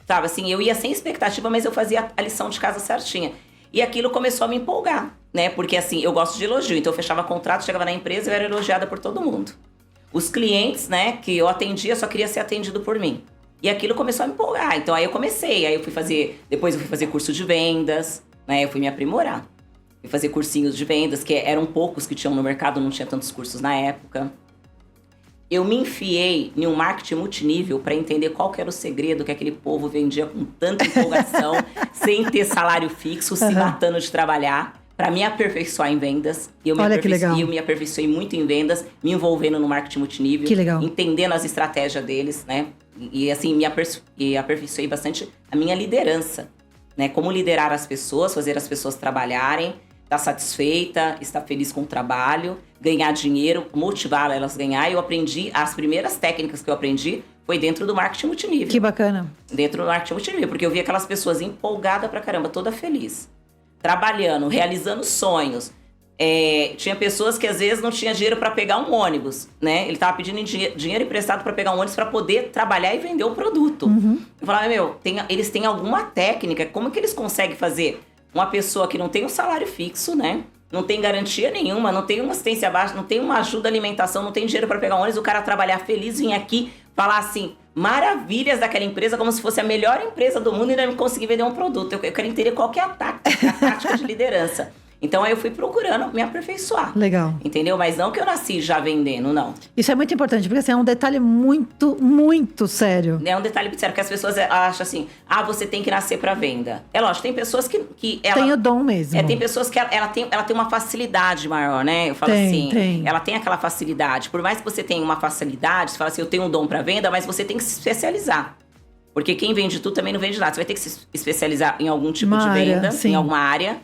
Sabe, assim, eu ia sem expectativa, mas eu fazia a lição de casa certinha. E aquilo começou a me empolgar, né? Porque assim, eu gosto de elogio, então eu fechava contrato, chegava na empresa e eu era elogiada por todo mundo. Os clientes, né, que eu atendia, só queria ser atendido por mim. E aquilo começou a me empolgar. Então aí eu comecei, depois eu fui fazer curso de vendas, né? Eu fui me aprimorar. Fui fazer cursinhos de vendas, que eram poucos que tinham no mercado, não tinha tantos cursos na época. Eu me enfiei em um marketing multinível para entender qual que era o segredo que aquele povo vendia com tanta empolgação, sem ter salário fixo, se matando de trabalhar, para me aperfeiçoar em vendas. Olha que legal. E eu me aperfeiçoei muito em vendas, me envolvendo no marketing multinível. Que legal. Entendendo as estratégias deles, né? E assim, me aperfeiçoei bastante a minha liderança, né? Como liderar as pessoas, fazer as pessoas trabalharem, estar satisfeita, estar feliz com o trabalho, ganhar dinheiro, motivar elas a ganhar. Eu aprendi, as primeiras técnicas que eu aprendi foi dentro do marketing multinível. Que bacana. Dentro do marketing multinível, porque eu vi aquelas pessoas empolgadas pra caramba, toda feliz. Trabalhando, realizando sonhos. Tinha pessoas que às vezes não tinham dinheiro para pegar um ônibus, né? Ele tava pedindo dinheiro emprestado para pegar um ônibus para poder trabalhar e vender o produto. Eu falava, eles têm alguma técnica, como que eles conseguem fazer? Uma pessoa que não tem um salário fixo, né? Não tem garantia nenhuma, não tem uma assistência baixa, não tem uma ajuda à alimentação, não tem dinheiro para pegar um ônibus, o cara trabalhar feliz, vir aqui, falar assim, maravilhas daquela empresa, como se fosse a melhor empresa do mundo e ainda conseguir vender um produto. Eu quero entender qual que é a tática de liderança. Então, aí eu fui procurando me aperfeiçoar. Legal. Entendeu? Mas não que eu nasci já vendendo, não. Isso é muito importante, porque assim, é um detalhe muito, muito sério. É um detalhe muito sério, que as pessoas acham assim, você tem que nascer para venda. É lógico, tem pessoas que ela... Tem o dom mesmo. Tem pessoas que ela tem uma facilidade maior, né? Eu falo tem. Ela tem aquela facilidade. Por mais que você tenha uma facilidade, você fala assim, eu tenho um dom para venda, mas você tem que se especializar. Porque quem vende tudo também não vende nada. Você vai ter que se especializar em algum tipo de venda, em alguma área.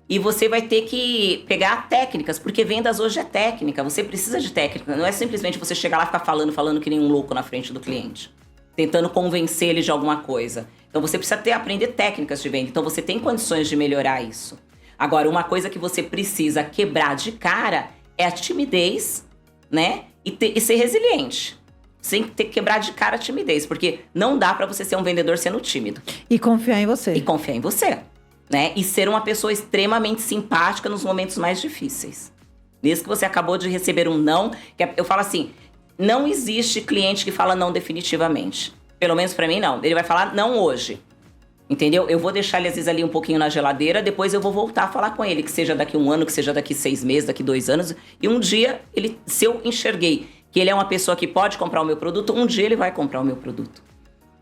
E você vai ter que pegar técnicas, porque vendas hoje é técnica, você precisa de técnica. Não é simplesmente você chegar lá e ficar falando que nem um louco na frente do cliente, tentando convencer ele de alguma coisa. Então você precisa aprender técnicas de venda, então você tem condições de melhorar isso. Agora, uma coisa que você precisa quebrar de cara é a timidez, né? E ser resiliente. Você tem que ter que quebrar de cara a timidez, porque não dá pra você ser um vendedor sendo tímido. E confiar em você. E confiar em você. Né? E ser uma pessoa extremamente simpática nos momentos mais difíceis. Desde que você acabou de receber um não, eu falo assim, não existe cliente que fala não definitivamente. Pelo menos pra mim, não. Ele vai falar não hoje. Entendeu? Eu vou deixar ele, às vezes, ali um pouquinho na geladeira, depois eu vou voltar a falar com ele, que seja daqui 1 ano, que seja daqui 6 meses, daqui 2 anos. E um dia, se eu enxerguei que ele é uma pessoa que pode comprar o meu produto, um dia ele vai comprar o meu produto.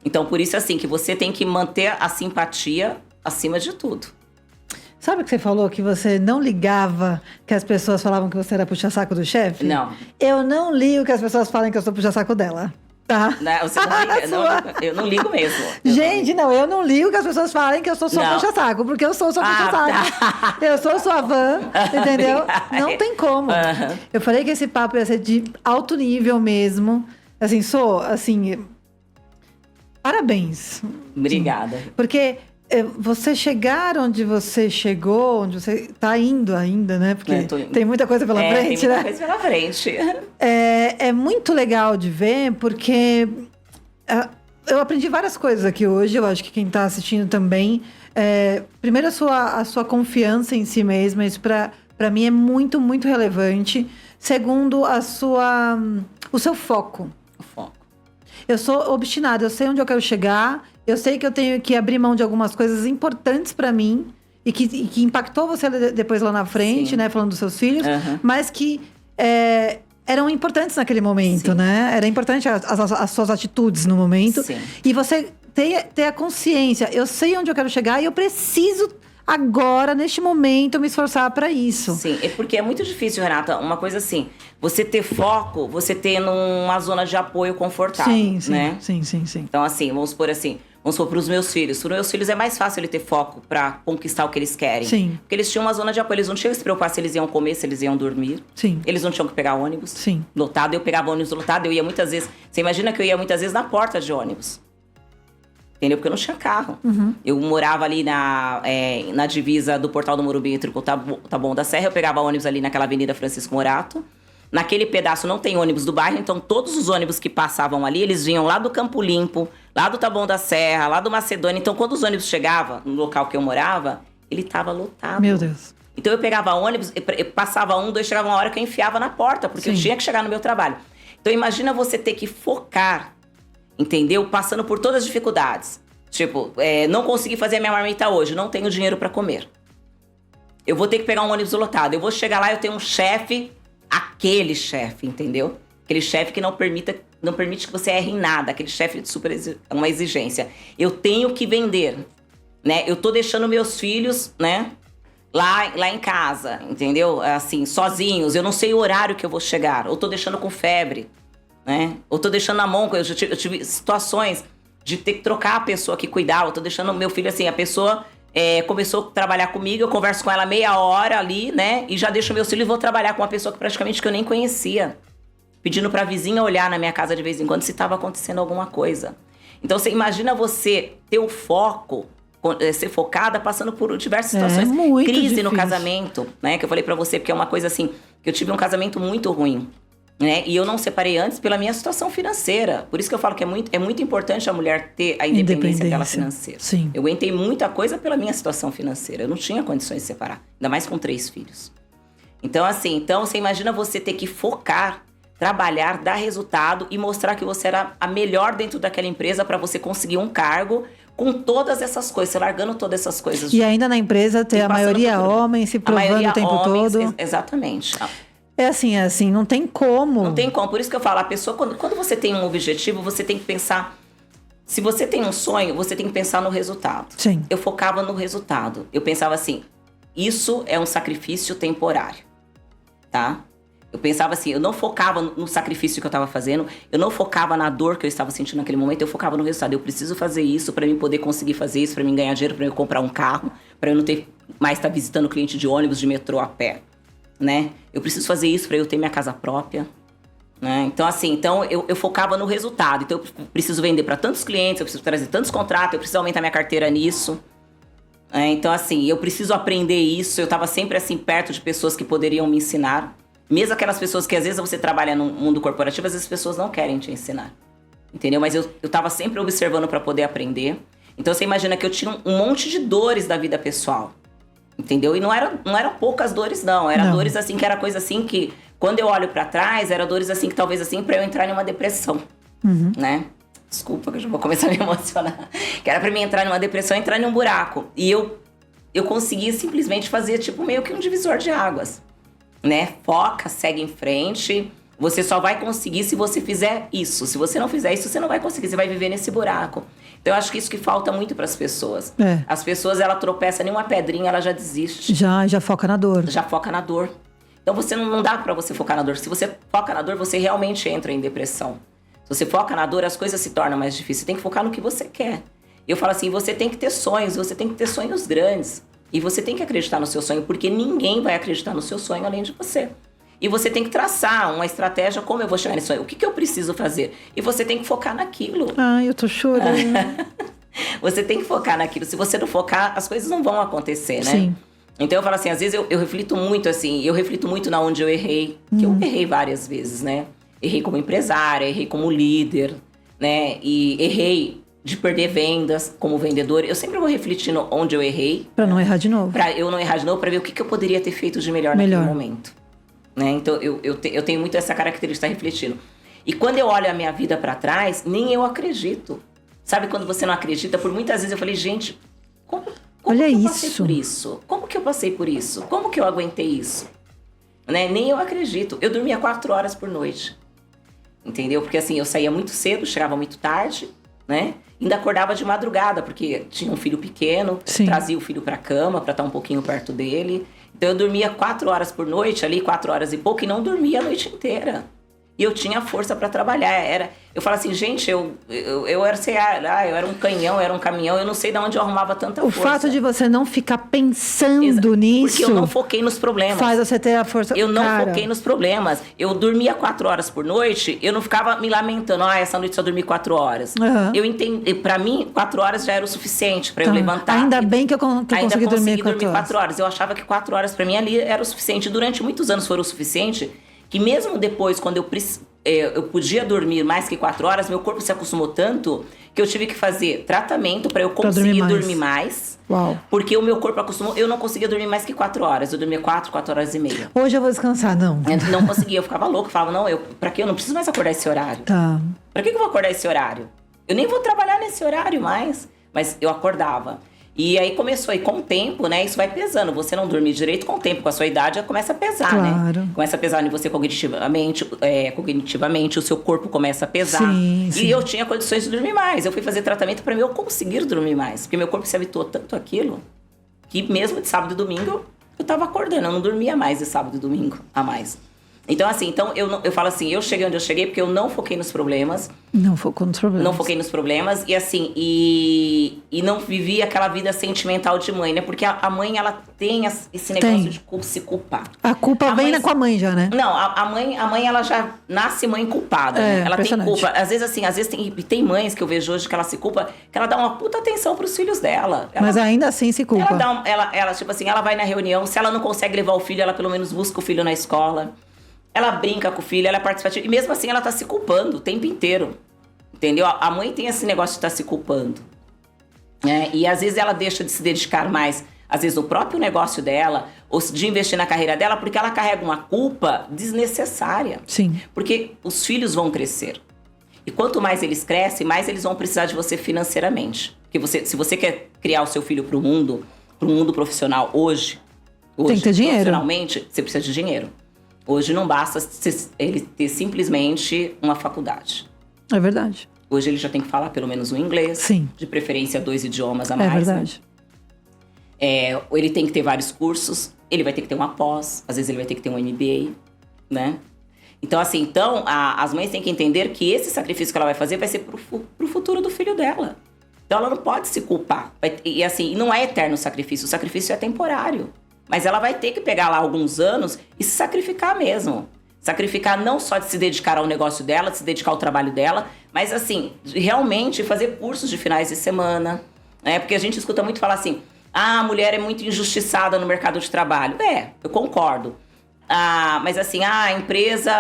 Então, por isso, assim, que você tem que manter a simpatia acima de tudo. Sabe que você falou que você não ligava que as pessoas falavam que você era puxa-saco do chefe? Não. Eu não ligo que as pessoas falem que eu sou puxa-saco dela. Tá? Não, você não liga, eu não ligo mesmo. Gente, não, eu não ligo que as pessoas falem que eu sou só puxa-saco, porque eu sou só puxa-saco. Tá. Eu sou sua fã, entendeu? Não tem como. Uhum. Eu falei que esse papo ia ser de alto nível mesmo. Assim, parabéns. Obrigada. Porque você chegar onde você chegou, onde você tá indo ainda, né? Porque tem muita coisa pela frente, tem né? muita coisa pela frente. É muito legal de ver, porque eu aprendi várias coisas aqui hoje. Eu acho que quem tá assistindo também. Primeiro, a sua confiança em si mesma. Isso pra mim é muito, muito relevante. Segundo, o seu foco. O foco. Eu sou obstinada, eu sei onde eu quero chegar. Eu sei que eu tenho que abrir mão de algumas coisas importantes pra mim e que impactou você depois lá na frente, Sim. né? Falando dos seus filhos, Uhum. mas que eram importantes naquele momento, Sim. né? Era importante as suas atitudes no momento. Sim. E você ter a consciência. Eu sei onde eu quero chegar e eu preciso agora, neste momento, me esforçar pra isso. Sim, porque é muito difícil, Renata, uma coisa assim, você ter foco, você ter numa zona de apoio confortável, Sim, sim, né? sim. Então, assim, vamos supor pros meus filhos. Para os meus filhos é mais fácil ele ter foco pra conquistar o que eles querem. Sim. Porque eles tinham uma zona de apoio, eles não tinham que se preocupar se eles iam comer, se eles iam dormir. Sim. Eles não tinham que pegar ônibus. Sim. Lotado, eu pegava ônibus lotado, eu ia muitas vezes... Você imagina que eu ia muitas vezes na porta de ônibus. Entendeu? Porque eu não tinha carro. Uhum. Eu morava ali na divisa do Portal do Morumbi entre o Taboão da Serra. Eu pegava ônibus ali naquela Avenida Francisco Morato. Naquele pedaço não tem ônibus do bairro, então todos os ônibus que passavam ali, eles vinham lá do Campo Limpo, lá do Taboão da Serra, lá do Macedônia. Então, quando os ônibus chegavam no local que eu morava, ele estava lotado. Meu Deus. Então, eu pegava ônibus, eu passava 1, 2, chegava uma hora que eu enfiava na porta, porque Sim. eu tinha que chegar no meu trabalho. Então, imagina você ter que focar, entendeu? Passando por todas as dificuldades. Tipo, não consegui fazer a minha marmita hoje, não tenho dinheiro para comer. Eu vou ter que pegar um ônibus lotado. Eu vou chegar lá, eu tenho um chefe, aquele chefe, entendeu? Aquele chefe que não permite que você erre em nada. Aquele chefe de uma exigência. Eu tenho que vender, né? Eu tô deixando meus filhos, né? Lá em casa, entendeu? Assim, sozinhos. Eu não sei o horário que eu vou chegar. Ou tô deixando com febre, né? Ou tô deixando na mão. Eu tive situações de ter que trocar a pessoa que cuidava. Eu tô deixando meu filho assim, a pessoa... começou a trabalhar comigo, eu converso com ela meia hora ali, né? E já deixo meus filhos e vou trabalhar com uma pessoa que praticamente que eu nem conhecia. Pedindo pra vizinha olhar na minha casa de vez em quando se estava acontecendo alguma coisa. Então, você imagina você ter o foco, ser focada, passando por diversas situações. Muito crise difícil. no casamento, né? Que eu falei pra você, porque é uma coisa assim, que eu tive um casamento muito ruim. Né? E eu não separei antes pela minha situação financeira. Por isso que eu falo que é muito importante a mulher ter a independência dela financeira. Sim. Eu aguentei muita coisa pela minha situação financeira. Eu não tinha condições de separar. Ainda mais com 3 filhos. Então, assim, você imagina você ter que focar, trabalhar, dar resultado e mostrar que você era a melhor dentro daquela empresa para você conseguir um cargo com todas essas coisas, você largando todas essas coisas. E ainda na empresa ter a maioria homem se provando o tempo todo. Exatamente. É assim, não tem como. Não tem como. Por isso que eu falo, a pessoa, quando você tem um objetivo, você tem que pensar... Se você tem um sonho, você tem que pensar no resultado. Sim. Eu focava no resultado. Eu pensava assim, isso é um sacrifício temporário, tá? Eu pensava assim, eu não focava no sacrifício que eu estava fazendo, eu não focava na dor que eu estava sentindo naquele momento, eu focava no resultado. Eu preciso fazer isso para mim poder conseguir fazer isso, para mim ganhar dinheiro, para eu comprar um carro, para eu não ter mais estar visitando o cliente de ônibus, de metrô, a pé, né? Eu preciso fazer isso para eu ter minha casa própria, né? Então, assim, eu focava no resultado. Então, eu preciso vender para tantos clientes, eu preciso trazer tantos contratos, eu preciso aumentar minha carteira nisso. Então, assim, eu preciso aprender isso. Eu estava sempre, assim, perto de pessoas que poderiam me ensinar. Mesmo aquelas pessoas que, às vezes, você trabalha no mundo corporativo, às vezes as pessoas não querem te ensinar. Entendeu? Mas eu estava sempre observando para poder aprender. Então, você imagina que eu tinha um monte de dores da vida pessoal. Entendeu? E não eram poucas dores, não. Era dores, assim, que era coisa, assim, que... Quando eu olho pra trás, era dores assim que talvez assim pra eu entrar em uma depressão, né? Desculpa que eu já vou começar a me emocionar. Que era pra mim entrar numa depressão, entrar em um buraco. E eu conseguia simplesmente fazer tipo meio que um divisor de águas, né? Foca, segue em frente. Você só vai conseguir se você fizer isso. Se você não fizer isso, você não vai conseguir. Você vai viver nesse buraco. Então, eu acho que isso que falta muito pras pessoas. As pessoas, ela tropeça em uma pedrinha, ela já desiste. Já foca na dor. Já foca na dor. Então, você não dá pra você focar na dor. Se você foca na dor, você realmente entra em depressão. Se você foca na dor, as coisas se tornam mais difíceis. Você tem que focar no que você quer. Eu falo assim, você tem que ter sonhos, você tem que ter sonhos grandes. E você tem que acreditar no seu sonho, porque ninguém vai acreditar no seu sonho além de você. E você tem que traçar uma estratégia, como eu vou chegar nesse sonho? O que eu preciso fazer? E você tem que focar naquilo. Ai, eu tô chorando. Você tem que focar naquilo. Se você não focar, as coisas não vão acontecer, né? Sim. Então eu falo assim, às vezes eu reflito muito assim, eu reflito muito na onde eu errei, que eu errei várias vezes, né? Errei como empresária, errei como líder, né? E errei de perder vendas como vendedor. Eu sempre vou refletindo onde eu errei. Pra não errar de novo. Pra eu não errar de novo, pra ver o que eu poderia ter feito de melhor naquele momento. Né? Então eu tenho muito essa característica de estar refletindo. E quando eu olho a minha vida pra trás, nem eu acredito. Sabe quando você não acredita? Por muitas vezes eu falei, gente, como Olha que eu isso. passei por isso? Como que eu passei por isso? Como que eu aguentei isso? Né? Nem eu acredito. Eu dormia 4 horas por noite. Entendeu? Porque assim, eu saía muito cedo, chegava muito tarde, né? Ainda acordava de madrugada, porque tinha um filho pequeno, trazia o filho pra cama pra estar um pouquinho perto dele. Então eu dormia 4 horas por noite, ali 4 horas e pouco, e não dormia a noite inteira. E eu tinha força pra trabalhar. Eu falo assim, gente, eu era um canhão, eu era um caminhão, eu não sei de onde eu arrumava tanta força. O fato de você não ficar pensando nisso... Porque eu não foquei nos problemas. Faz você ter a força... Eu não foquei nos problemas. Eu dormia 4 horas por noite, eu não ficava me lamentando. Essa noite só dormi 4 horas. Eu entendi, pra mim, 4 horas já era o suficiente pra eu levantar. Ainda bem que eu consegui dormir 4 horas. Eu achava que 4 horas pra mim ali era o suficiente. Durante muitos anos foi o suficiente... Que mesmo depois, quando eu podia dormir mais que 4 horas, meu corpo se acostumou tanto que eu tive que fazer tratamento para eu conseguir dormir mais. Uau. Porque o meu corpo acostumou, eu não conseguia dormir mais que 4 horas. Eu dormia 4 horas e meia. Hoje eu vou descansar, não. Eu não conseguia, eu ficava louca. Eu falava, não, pra quê? Eu não preciso mais acordar esse horário. Tá. Pra que eu vou acordar esse horário? Eu nem vou trabalhar nesse horário mais. Mas eu acordava. E aí começou, e com o tempo, né, isso vai pesando. Você não dormir direito, com o tempo, com a sua idade, começa a pesar, né? Começa a pesar em você cognitivamente, o seu corpo começa a pesar. Sim. E eu tinha condições de dormir mais. Eu fui fazer tratamento para eu conseguir dormir mais. Porque meu corpo se habituou tanto àquilo, que mesmo de sábado e domingo, eu tava acordando. Eu não dormia mais de sábado e domingo a mais. Então, assim, eu falo assim, eu cheguei onde eu cheguei porque eu não foquei nos problemas. Não focou nos problemas. Não foquei nos problemas e assim, e não vivi aquela vida sentimental de mãe, né? Porque a mãe, ela tem esse negócio de se culpar. A culpa vem com a mãe já, né? Não, a mãe, ela já nasce mãe culpada, né? Ela tem culpa. Às vezes tem mães que eu vejo hoje que ela se culpa, que ela dá uma puta atenção pros filhos dela. Mas ainda assim se culpa. Ela, tipo assim, ela vai na reunião, se ela não consegue levar o filho, ela pelo menos busca o filho na escola. Ela brinca com o filho, ela é participativa. E mesmo assim, ela tá se culpando o tempo inteiro. Entendeu? A mãe tem esse negócio de estar se culpando. E às vezes ela deixa de se dedicar mais, às vezes, no próprio negócio dela, ou de investir na carreira dela, porque ela carrega uma culpa desnecessária. Sim. Porque os filhos vão crescer. E quanto mais eles crescem, mais eles vão precisar de você financeiramente. Porque se você quer criar o seu filho pro mundo profissional hoje tem que ter dinheiro. Profissionalmente, você precisa de dinheiro. Hoje não basta ele ter simplesmente uma faculdade. É verdade. Hoje ele já tem que falar pelo menos o inglês. Sim. De preferência 2 idiomas a mais. É verdade. Né? Ele tem que ter vários cursos. Ele vai ter que ter uma pós. Às vezes ele vai ter que ter um MBA, né? Então, assim, as mães têm que entender que esse sacrifício que ela vai fazer vai ser pro futuro do filho dela. Então ela não pode se culpar. E assim, não é eterno o sacrifício é temporário. Mas ela vai ter que pegar lá alguns anos e se sacrificar mesmo. Sacrificar não só de se dedicar ao negócio dela, de se dedicar ao trabalho dela, mas assim, de realmente fazer cursos de finais de semana. Né? Porque a gente escuta muito falar assim, a mulher é muito injustiçada no mercado de trabalho. Eu concordo. Mas assim, a empresa,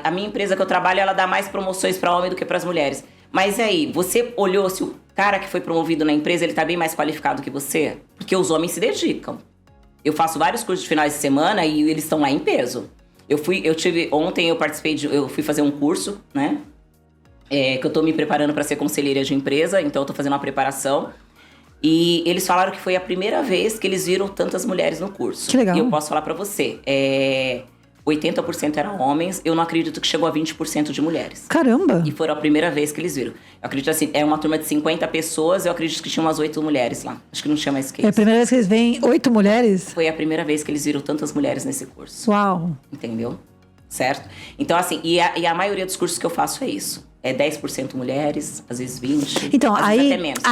a minha empresa que eu trabalho, ela dá mais promoções para homem do que para as mulheres. Mas aí, você olhou se o cara que foi promovido na empresa, ele tá bem mais qualificado que você? Porque os homens se dedicam. Eu faço vários cursos de finais de semana e eles estão lá em peso. Ontem eu fui fazer um curso, né? Que eu tô me preparando para ser conselheira de empresa, então eu tô fazendo uma preparação. E eles falaram que foi a primeira vez que eles viram tantas mulheres no curso. Que legal. E eu posso falar para você, 80% eram homens, eu não acredito que chegou a 20% de mulheres. Caramba! E foram a primeira vez que eles viram. Eu acredito assim, é uma turma de 50 pessoas, eu acredito que tinha umas 8 mulheres lá. Acho que não tinha mais que isso. É a primeira vez que eles veem 8 mulheres? Foi a primeira vez que eles viram tantas mulheres nesse curso. Uau! Entendeu? Certo? Então assim, e a maioria dos cursos que eu faço é isso. É 10% mulheres, às vezes 20%. Então, às vezes até menos.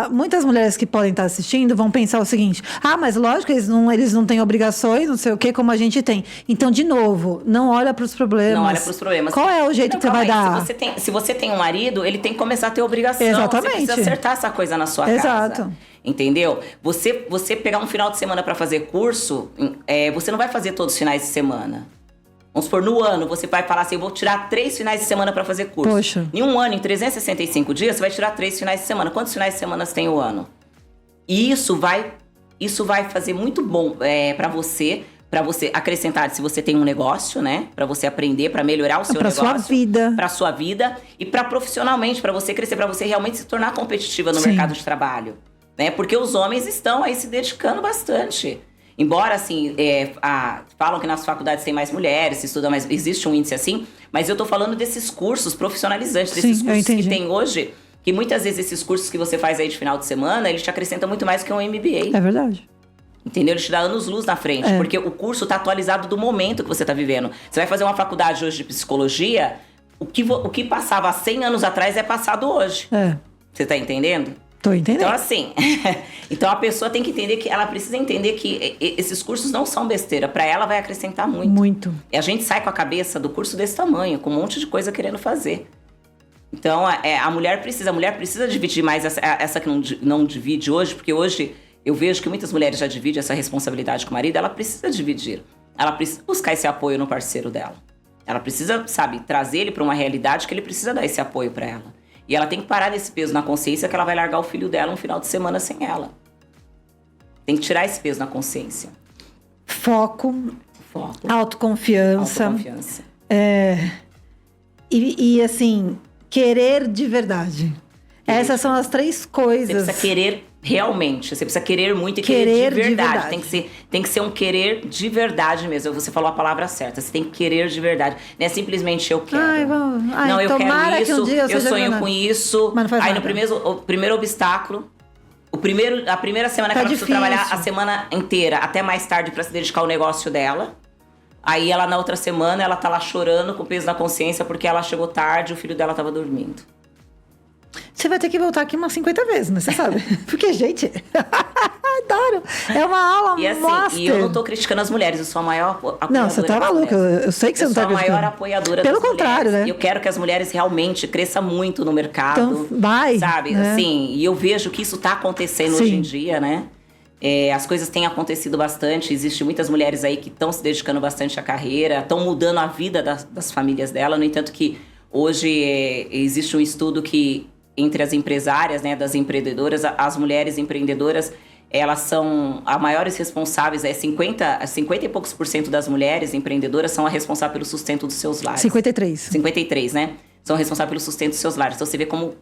Muitas mulheres que podem estar assistindo vão pensar o seguinte: mas lógico, eles não têm obrigações, não sei o que, como a gente tem. Então, de novo, não olha para os problemas. Não olha para os problemas. Qual é o jeito que você vai dar? Se você tem um marido, ele tem que começar a ter obrigação. Exatamente. Você precisa acertar essa coisa na sua casa. Exato. Entendeu? Você pegar um final de semana para fazer curso, você não vai fazer todos os finais de semana. Vamos supor, no ano, você vai falar assim, eu vou tirar 3 finais de semana para fazer curso. Poxa. Em um ano, em 365 dias, você vai tirar 3 finais de semana. Quantos finais de semana tem o ano? E isso vai fazer muito bom para você acrescentar, se você tem um negócio, né? Para você aprender, para melhorar o seu negócio. Para sua vida. Para sua vida e para profissionalmente, para você crescer, para você realmente se tornar competitiva no Sim. mercado de trabalho. Né? Porque os homens estão aí se dedicando bastante. Embora, assim, falam que nas faculdades tem mais mulheres, se estuda mais, existe um índice assim, mas eu tô falando desses cursos profissionalizantes, desses cursos que tem hoje, que muitas vezes esses cursos que você faz aí de final de semana, eles te acrescentam muito mais que um MBA. É verdade. Entendeu? Ele te dá anos-luz na frente, porque o curso tá atualizado do momento que você tá vivendo. Você vai fazer uma faculdade hoje de psicologia, o que passava há 100 anos atrás é passado hoje. Você tá entendendo? Tô entendendo. Então, assim, então a pessoa tem que entender que ela precisa entender que esses cursos não são besteira. Pra ela vai acrescentar muito. Muito. E a gente sai com a cabeça do curso desse tamanho, com um monte de coisa querendo fazer. Então, a mulher precisa dividir mais essa que não divide hoje, porque hoje eu vejo que muitas mulheres já dividem essa responsabilidade com o marido, ela precisa dividir. Ela precisa buscar esse apoio no parceiro dela. Ela precisa, trazer ele pra uma realidade que ele precisa dar esse apoio pra ela. E ela tem que parar desse peso na consciência que ela vai largar o filho dela um final de semana sem ela. Tem que tirar esse peso na consciência. Foco. Autoconfiança. E assim, querer de verdade. Essas são as 3 coisas. Você precisa querer realmente. Você precisa querer muito e querer de verdade. Tem que ser um querer de verdade mesmo. Você falou a palavra certa. Você tem que querer de verdade. Não é simplesmente eu quero. Não, eu quero isso, eu sonho com isso. Mas não faz aí nada. o primeiro obstáculo, a primeira semana que ela precisa trabalhar a semana inteira, até mais tarde pra se dedicar ao negócio dela. Aí ela, na outra semana, ela tá lá chorando com peso na consciência porque ela chegou tarde e o filho dela tava dormindo. Você vai ter que voltar aqui umas 50 vezes, né? Você sabe? Porque, gente, adoro. É uma aula e assim, master. E eu não tô criticando as mulheres, eu sou a maior apoiadora. Não, você tá maluca. Eu sei que você não tá criticando. Eu sou a maior apoiadora Pelo das contrário, mulheres. né? Eu quero que as mulheres realmente cresçam muito no mercado. Então, vai. Sabe? Né? Assim, e eu vejo que isso tá acontecendo hoje em dia, né? As coisas têm acontecido bastante. Existem muitas mulheres aí que estão se dedicando bastante à carreira, estão mudando a vida das famílias dela. No entanto que hoje existe um estudo que entre as empresárias, né, das empreendedoras, as mulheres empreendedoras, elas são as maiores responsáveis, 50 e poucos % das mulheres empreendedoras são as responsáveis pelo sustento dos seus lares. 53, né? São responsáveis pelo sustento dos seus lares. Então você vê como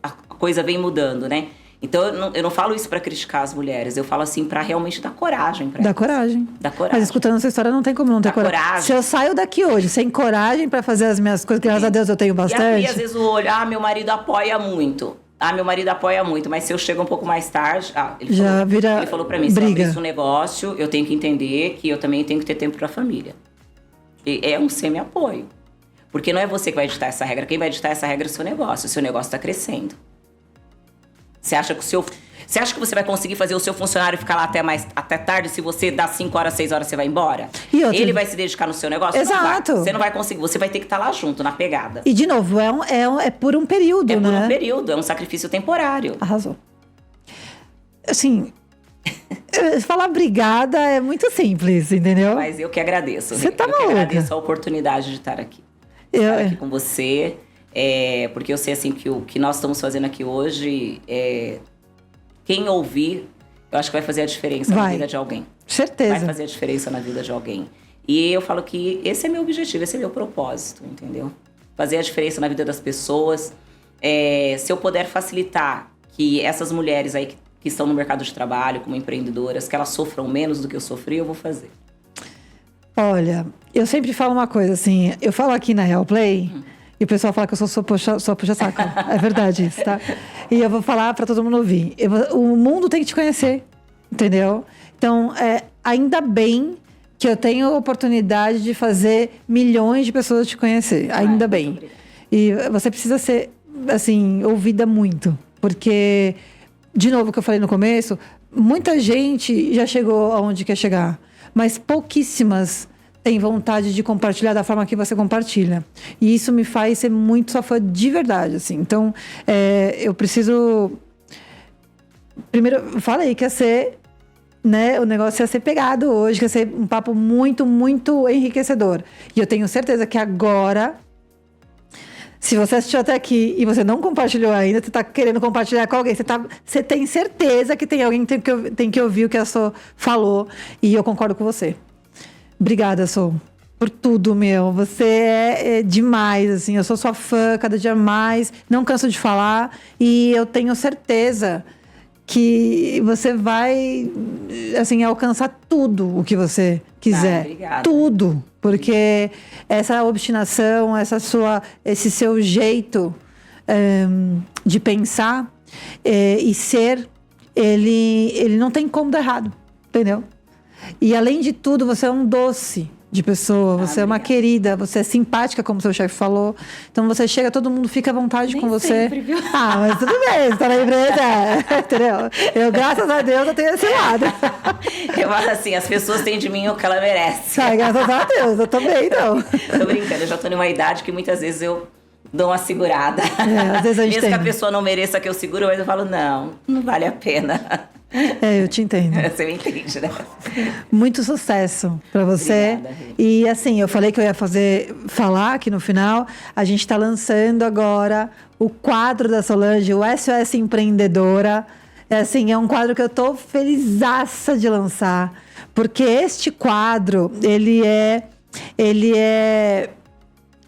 a coisa vem mudando, né? Então eu não falo isso pra criticar as mulheres, eu falo assim pra realmente dar coragem pra elas. Coragem. Dar coragem. Mas escutando essa história não tem como não ter coragem. Se eu saio daqui hoje sem coragem pra fazer as minhas coisas, graças a Deus eu tenho bastante. E às vezes o olho, meu marido apoia muito. Meu marido apoia muito, mas se eu chego um pouco mais tarde... Ele falou pra mim, se eu abrir um negócio, eu tenho que entender que eu também tenho que ter tempo pra família. E é um semi-apoio. Porque não é você que vai editar essa regra. Quem vai editar essa regra é o seu negócio. O seu negócio tá crescendo. Você acha que você vai conseguir fazer o seu funcionário ficar lá até tarde se você dá 5 horas, 6 horas você vai embora? Ele vai se dedicar no seu negócio? Exato. Você não vai conseguir, você vai ter que estar lá junto, na pegada. E de novo, é por um período, né? É por um período, é um sacrifício temporário. Arrasou. Assim, falar obrigada é muito simples, entendeu? Mas eu que agradeço. Você tá maluca. Eu que agradeço a oportunidade de estar aqui. Estar aqui com você. Porque eu sei assim que o que nós estamos fazendo aqui hoje, quem ouvir, eu acho que vai fazer a diferença na vida de alguém. Certeza. Vai fazer a diferença na vida de alguém. E eu falo que esse é meu objetivo, esse é meu propósito, entendeu? Fazer a diferença na vida das pessoas. Se eu puder facilitar que essas mulheres aí que estão no mercado de trabalho, como empreendedoras, que elas sofram menos do que eu sofri, eu vou fazer. Olha, eu sempre falo uma coisa assim, eu falo aqui na Real Play, e o pessoal fala que eu sou puxa-saco. É verdade isso, tá? E eu vou falar pra todo mundo ouvir. O mundo tem que te conhecer, entendeu? Então, ainda bem que eu tenho a oportunidade de fazer milhões de pessoas te conhecer. Ainda bem. E você precisa ser, assim, ouvida muito. Porque, de novo, o que eu falei no começo, muita gente já chegou aonde quer chegar. Mas pouquíssimas têm vontade de compartilhar da forma que você compartilha. E isso me faz ser muito sua fã de verdade, assim. Então, eu preciso... Primeiro, eu falei que ia ser... Né, o negócio ia ser pegado hoje, que ia ser um papo muito, muito enriquecedor. E eu tenho certeza que agora, se você assistiu até aqui e você não compartilhou ainda, você está querendo compartilhar com alguém, você tem certeza que tem alguém que tem que ouvir o que a Sol falou. E eu concordo com você. Obrigada, Sol, por tudo, meu. Você é demais, assim. Eu sou sua fã cada dia mais. Não canso de falar. E eu tenho certeza que você vai, assim, alcançar tudo o que você quiser. Obrigada. Tudo. Porque essa obstinação, esse seu jeito de pensar e ser, ele não tem como dar errado, entendeu? E além de tudo, você é um doce de pessoa, você é uma querida, você é simpática, como seu chefe falou. Então você chega, todo mundo fica à vontade com você. Sempre, viu? Mas tudo bem, você tá na empresa, entendeu? Eu, graças a Deus, eu tenho esse lado. Eu acho assim, as pessoas têm de mim o que ela merece. Graças a Deus, eu também, então. Tô brincando, eu já tô numa idade que muitas vezes eu dou uma segurada. Às vezes a gente mesmo que a pessoa não mereça que eu seguro, mas eu falo, não vale a pena. Eu te entendo. Você me entende, né? Muito sucesso pra você. Obrigada, Rê. E assim, eu falei que eu ia falar aqui no final. A gente tá lançando agora o quadro da Solange, o SOS Empreendedora. É um quadro que eu tô felizaça de lançar. Porque este quadro, ele é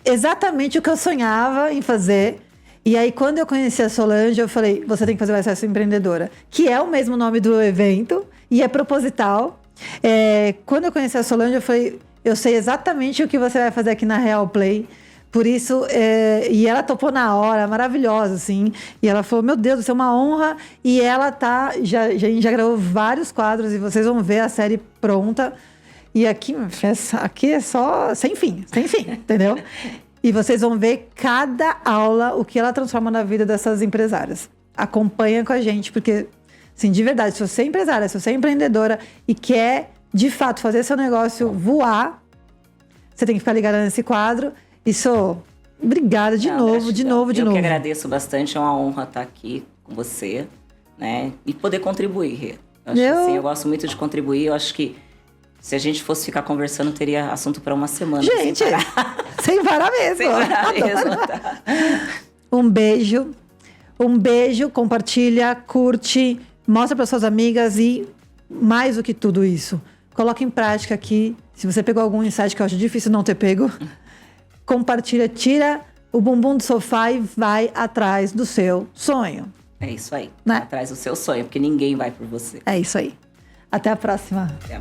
exatamente o que eu sonhava em fazer. E aí, quando eu conheci a Solange, eu falei, você tem que fazer o SOS Empreendedora. Que é o mesmo nome do evento e é proposital. Quando eu conheci a Solange, eu falei, eu sei exatamente o que você vai fazer aqui na Real Play. Por isso, e ela topou na hora, maravilhosa, assim. E ela falou, meu Deus, isso é uma honra. E ela a gente já gravou vários quadros e vocês vão ver a série pronta. E aqui é só sem fim, entendeu? E vocês vão ver cada aula, o que ela transforma na vida dessas empresárias. Acompanha com a gente, porque, assim, de verdade, se você é empresária, se você é empreendedora e quer, de fato, fazer seu negócio voar, você tem que ficar ligada nesse quadro. Obrigada de novo. Eu que agradeço bastante, é uma honra estar aqui com você, né? E poder contribuir, Rê. Eu gosto muito de contribuir, eu acho que se a gente fosse ficar conversando, teria assunto para uma semana. Gente, sem parar mesmo. Sem parar mesmo, tá? Um beijo, compartilha, curte, mostra para suas amigas e, mais do que tudo isso, coloca em prática aqui. Se você pegou algum insight que eu acho difícil não ter pego, compartilha, tira o bumbum do sofá e vai atrás do seu sonho. É isso aí, né? Atrás do seu sonho, porque ninguém vai por você. É isso aí. Até a próxima. Até.